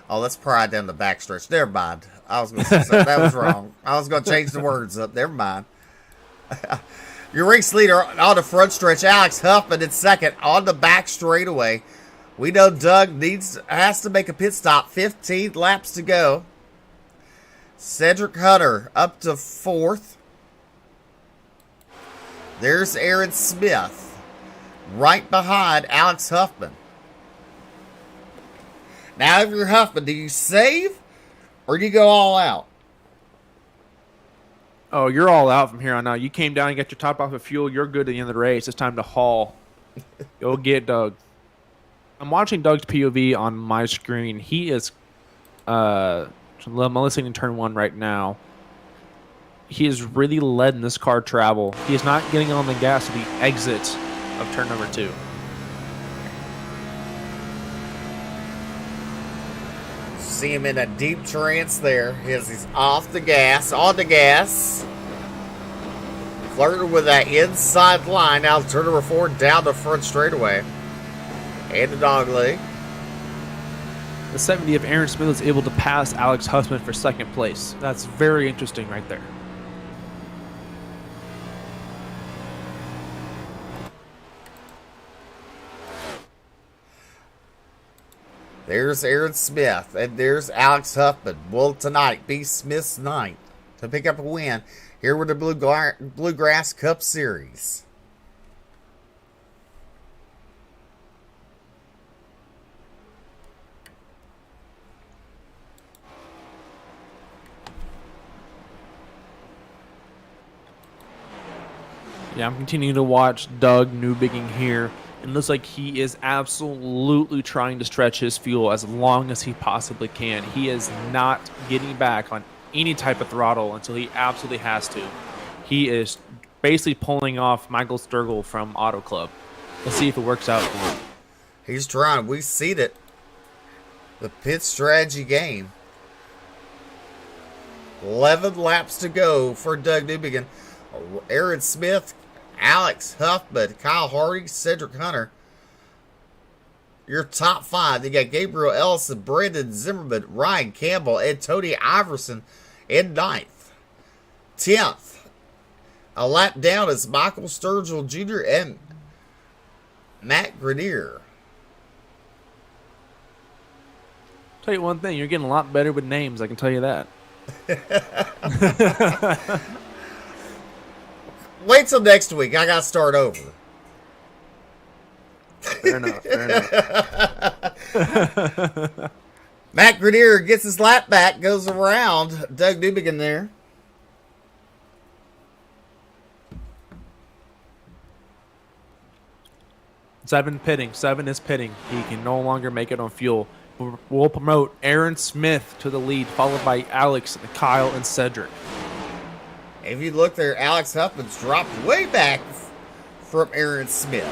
Oh, let's pride down the backstretch. Never mind. I was going to say something. That was wrong. I was going to change the words up. Never mind. Your race leader on the front stretch, Alex Huffman in second on the back straightaway. We know Doug has to make a pit stop. 15 laps to go. Cedric Hunter up to fourth. There's Aaron Smith right behind Alex Huffman. Now, if you're Huffman, do you save or do you go all out? Oh, you're all out from here on out. You came down and got your top off of fuel. You're good at the end of the race. It's time to haul. Go get Doug. I'm watching Doug's POV on my screen. He is I'm listening to turn 1 right now. He is really letting this car travel. He is not getting on the gas at the exit of turn number 2. See him in a deep trance there. He's off the gas, on the gas. Flirting with that inside line. Now turn number 4 down the front straightaway. And the dog leg. The 70 of Aaron Smith is able to pass Alex Huffman for second place. That's very interesting right there. There's Aaron Smith, and there's Alex Huffman. Will tonight be Smith's night to pick up a win here with the Bluegrass Cup Series. Yeah, I'm continuing to watch Doug Newbegin here. It looks like he is absolutely trying to stretch his fuel as long as he possibly can. He is not getting back on any type of throttle until he absolutely has to. He is basically pulling off Michael Sturgill from Auto Club. Let's see if it works out for him. He's trying. We see it. The pit strategy game. 11 laps to go for Doug Newbegin. Aaron Smith, Alex Huffman, Kyle Hardy, Cedric Hunter. Your top 5. You got Gabriel Ellison, Brandon Zimmerman, Ryan Campbell, and Tony Iverson in 9th. 10th. A lap down is Michael Sturgill Jr. and Matt Grenier. Tell you one thing, you're getting a lot better with names, I can tell you that. Wait till next week. I got to start over. Fair enough. Matt Grenier gets his lap back, goes around Doug Newbegin there. Seven is pitting. He can no longer make it on fuel. We'll promote Aaron Smith to the lead, followed by Alex, Kyle, and Cedric. If you look there, Alex Huffman's dropped way back from Aaron Smith.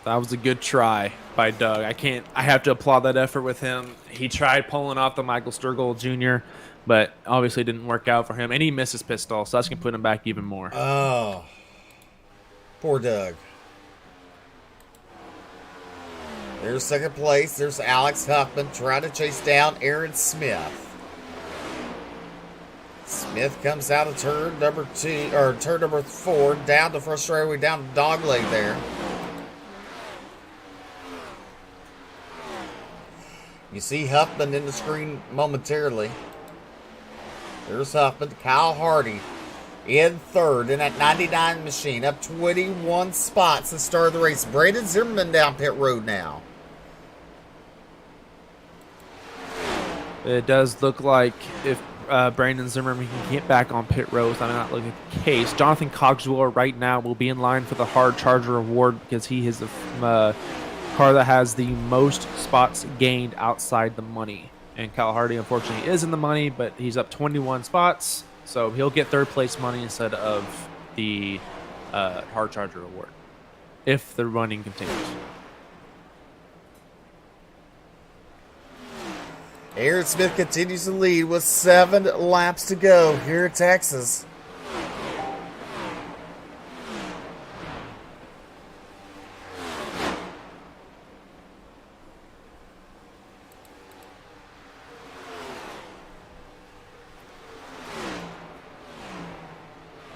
That was a good try by Doug. I have to applaud that effort with him. He tried pulling off the Michael Sturgill Jr., but obviously didn't work out for him. And he missed his pit stall, so that's going to put him back even more. Oh. Poor Doug. There's second place. There's Alex Huffman trying to chase down Aaron Smith. Smith comes out of turn number 4, down the first straightaway, down the dog leg there. You see Huffman in the screen momentarily. There's Huffman. Kyle Hardy in third in that 99 machine, up 21 spots to start the race. Braden Zimmerman down pit road now. It does look like if Brandon Zimmerman can get back on pit road, I'm not looking at the case. Jonathan Cogswell right now will be in line for the Hard Charger Award because he is the car that has the most spots gained outside the money. And Kyle Hardy, unfortunately, is in the money, but he's up 21 spots, so he'll get third place money instead of the Hard Charger Award if the running continues. Aaron Smith continues to lead with 7 laps to go here at Texas.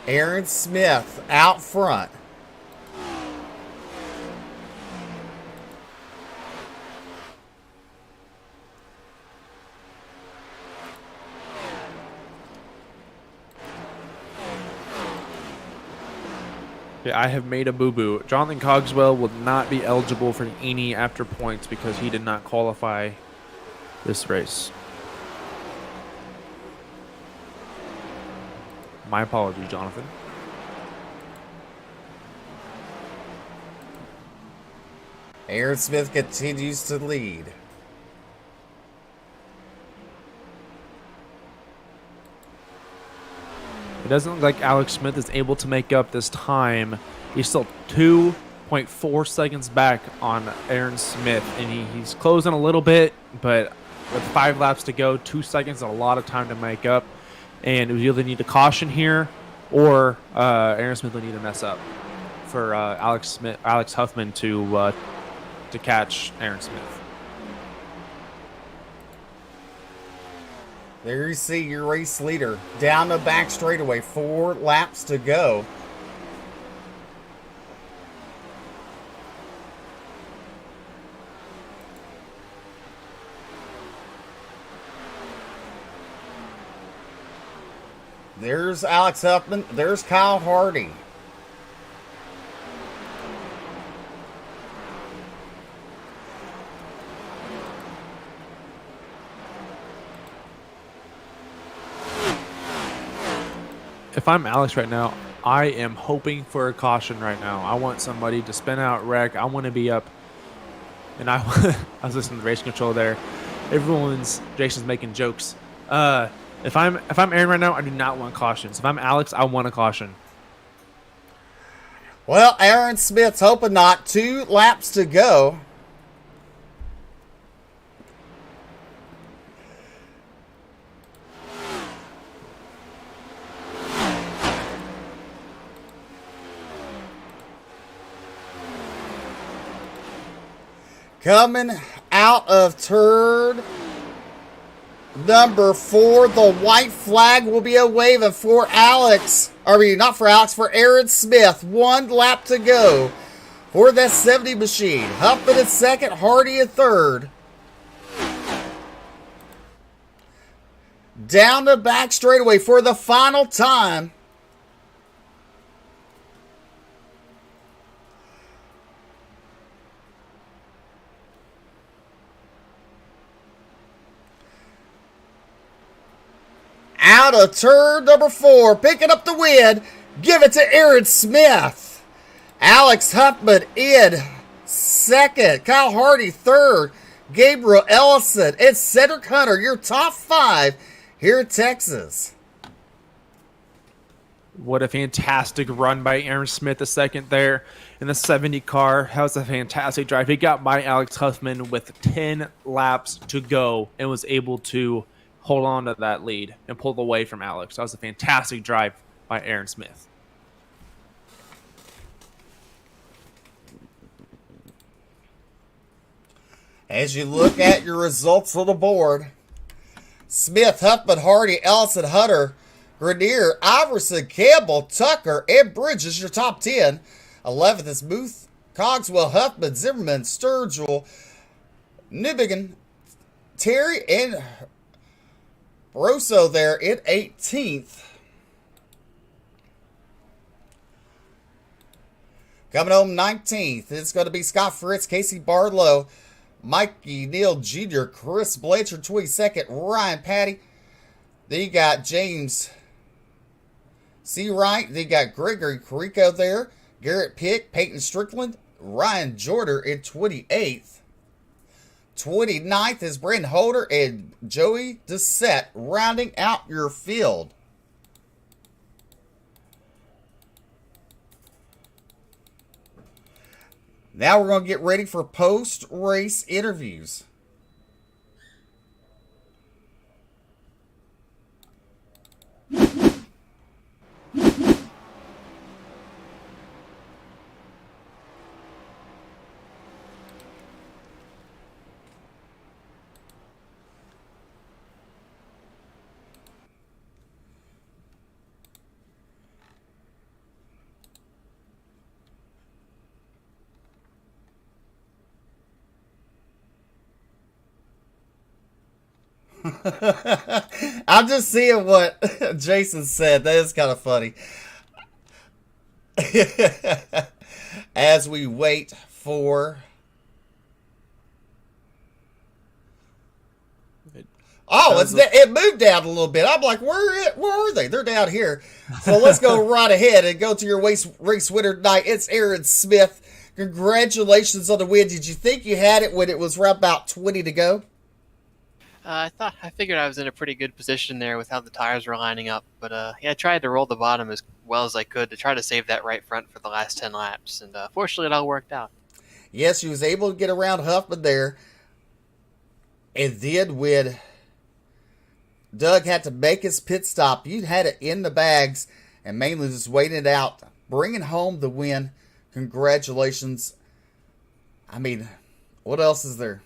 Aaron Smith out front. I have made a boo-boo. Jonathan Cogswell will not be eligible for any after points because he did not qualify this race. My apologies, Jonathan. Aaron Smith continues to lead. It doesn't look like Alex Smith is able to make up this time. He's still 2.4 seconds back on Aaron Smith, and he's closing a little bit, but with 5 laps to go, 2 seconds is a lot of time to make up. And we either need a caution here, or Aaron Smith will need to mess up for Alex Huffman to catch Aaron Smith. There you see your race leader down the back straightaway, 4 laps to go. There's Alex Huffman. There's Kyle Hardy. If I'm Alex right now, I am hoping for a caution right now. I want somebody to spin out wreck. I want to be up. And I was listening to the race control there. Jason's making jokes. If I'm Aaron right now, I do not want cautions. If I'm Alex, I want a caution. Well, Aaron Smith's hoping not. 2 laps to go. Coming out of turn number 4, the white flag will be waving for Alex. I mean, not for Alex, for Aaron Smith. 1 lap to go for that 70 machine. Huffman in second, Hardy in third. Down the back straightaway for the final time. Out of turn number 4, picking up the win. Give it to Aaron Smith. Alex Huffman in second. Kyle Hardy third. Gabriel Ellison and Cedric Hunter, your top 5 here in Texas. What a fantastic run by Aaron Smith, the second there in the 70 car. That was a fantastic drive. He got by Alex Huffman with 10 laps to go and was able to hold on to that lead and pull away from Alex. That was a fantastic drive by Aaron Smith. As you look at your results on the board, Smith, Huffman, Hardy, Ellison, Hunter, Grenier, Iverson, Campbell, Tucker, and Bridges, your top 10. 11th is Booth, Cogswell, Huffman, Zimmerman, Sturgill, Newbigin, Terry, and Rosso there in 18th. Coming home 19th, it's going to be Scott Fritz, Casey Barlow, Mikey Neal Jr., Chris Blanchard, 22nd, Ryan Patty. Then you got James C. Wright. Then you got Gregory Carico there, Garrett Pick, Peyton Strickland, Ryan Jorder in 28th. 29th is Brandon Holder and Joey Doucette rounding out your field. Now we're going to get ready for post-race interviews. I'm just seeing what Jason said. That is kind of funny. As we wait for... it moved down a little bit. I'm like, where are they? They're down here. So let's go right ahead and go to your race winner tonight. It's Aaron Smith. Congratulations on the win. Did you think you had it when it was around about 20 to go? I figured I was in a pretty good position there with how the tires were lining up, but I tried to roll the bottom as well as I could to try to save that right front for the last 10 laps, and fortunately it all worked out. Yes, you was able to get around Huffman there, and then when Doug had to make his pit stop, you had it in the bags, and mainly just waiting it out, bringing home the win. Congratulations. I mean, what else is there?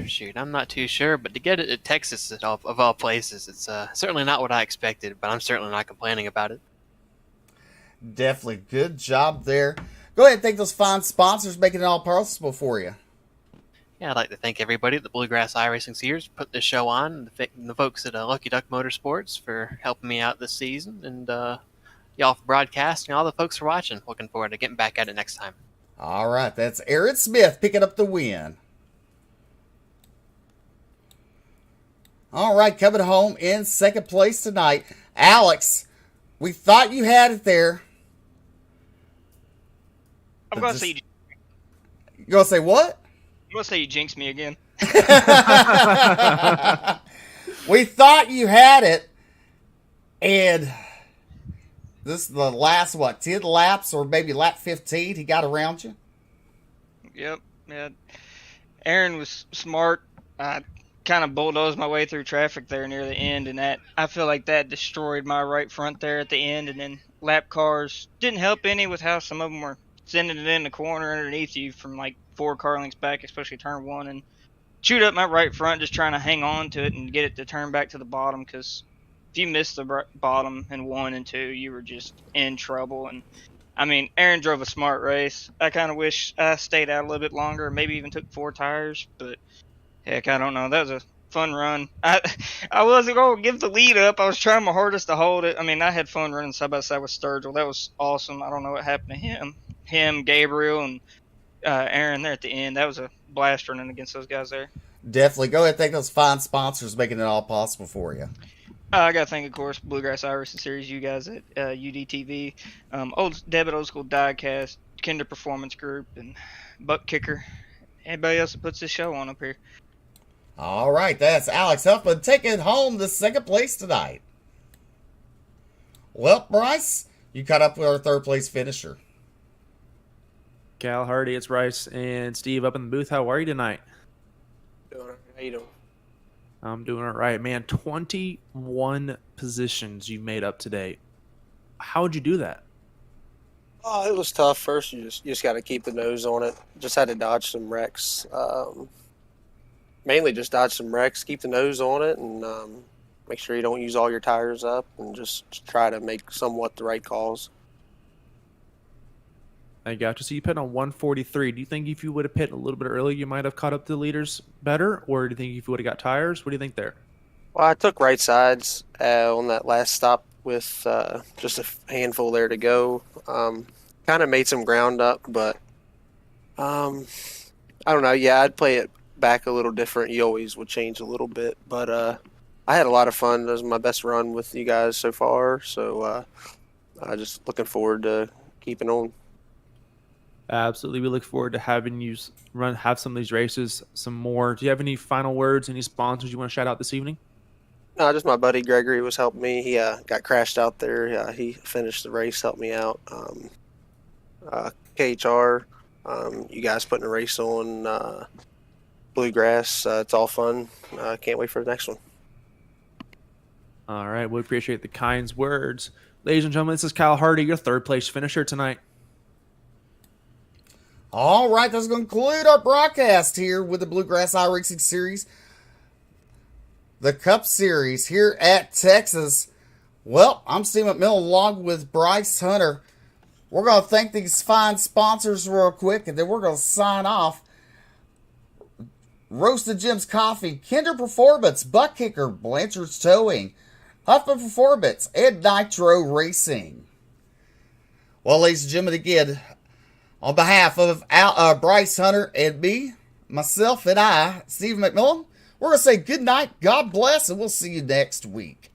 Shoot, I'm not too sure, but to get it at Texas of all places, it's certainly not what I expected, but I'm certainly not complaining about it. Definitely. Good job there. Go ahead and thank those fine sponsors making it all possible for you. Yeah, I'd like to thank everybody at the Bluegrass iRacing Series for putting this show on, and the folks at Lucky Duck Motorsports for helping me out this season, and y'all for broadcasting, all the folks for watching. Looking forward to getting back at it next time. All right, that's Aaron Smith picking up the win. All right, coming home in second place tonight, Alex. We thought you had it there. I'm going to say you going to say what? I'm going to say you jinxed me again. We thought you had it, and this is the last, 10 laps or maybe lap 15 he got around you? Yep. Yeah. Aaron was smart. I kind of bulldozed my way through traffic there near the end, and that I feel like that destroyed my right front there at the end, and then lap cars didn't help any with how some of them were sending it in the corner underneath you from like 4 car lengths back, especially turn 1, and chewed up my right front just trying to hang on to it and get it to turn back to the bottom, because if you missed the bottom in 1 and 2, you were just in trouble. And I mean, Aaron drove a smart race. I kind of wish I stayed out a little bit longer, maybe even took 4 tires, but heck, I don't know. That was a fun run. I wasn't going to give the lead up. I was trying my hardest to hold it. I mean, I had fun running side by side with Sturgill. That was awesome. I don't know what happened to him, Gabriel, and Aaron there at the end. That was a blast running against those guys there. Definitely. Go ahead and thank those fine sponsors making it all possible for you. I got to thank, of course, Bluegrass iRacing Series, you guys at UDTV, Old School Diecast, Kinder Performance Group, and Buck Kicker. Anybody else that puts this show on up here. All right, that's Alex Huffman taking home the second place tonight. Well, Bryce, you caught up with our third place finisher. Cal Hardy, it's Bryce and Steve up in the booth. How are you tonight? Doing all right. How you doing? I'm doing all right, man. 21 positions you made up today. How'd you do that? Oh, it was tough. First, you just got to keep the nose on it. Just had to dodge some wrecks. Mainly just dodge some wrecks, keep the nose on it, and make sure you don't use all your tires up, and just try to make somewhat the right calls. I got you. So you pit on 143. Do you think if you would have pit a little bit earlier, you might have caught up to the leaders better? Or do you think if you would have got tires? What do you think there? Well, I took right sides on that last stop with just a handful there to go. Kind of made some ground up, but I don't know. Yeah, I'd play it back a little different. You always would change a little bit, but I had a lot of fun. It was my best run with you guys so far, so just looking forward to keeping on. Absolutely. We look forward to having you have some of these races, some more. Do you have any final words, any sponsors you want to shout out this evening? No, just my buddy Gregory was helping me. He got crashed out there. He finished the race, helped me out. KHR, you guys putting a race on Bluegrass. It's all fun. Can't wait for the next one. All right. We appreciate the kind words. Ladies and gentlemen, this is Kyle Hardy, your third place finisher tonight. All right, that's going to conclude our broadcast here with the Bluegrass iRacing Series, the Cup Series here at Texas. Well, I'm Steve McMillan along with Bryce Hunter. We're going to thank these fine sponsors real quick, and then we're going to sign off. Roasted Jim's Coffee, Kinder Performance, Butt Kicker, Blanchard's Towing, Huffman Performance, and Nitro Racing. Well, ladies and gentlemen, again, on behalf of Bryce Hunter and me, myself and I, Steve McMillan, we're going to say good night, God bless, and we'll see you next week.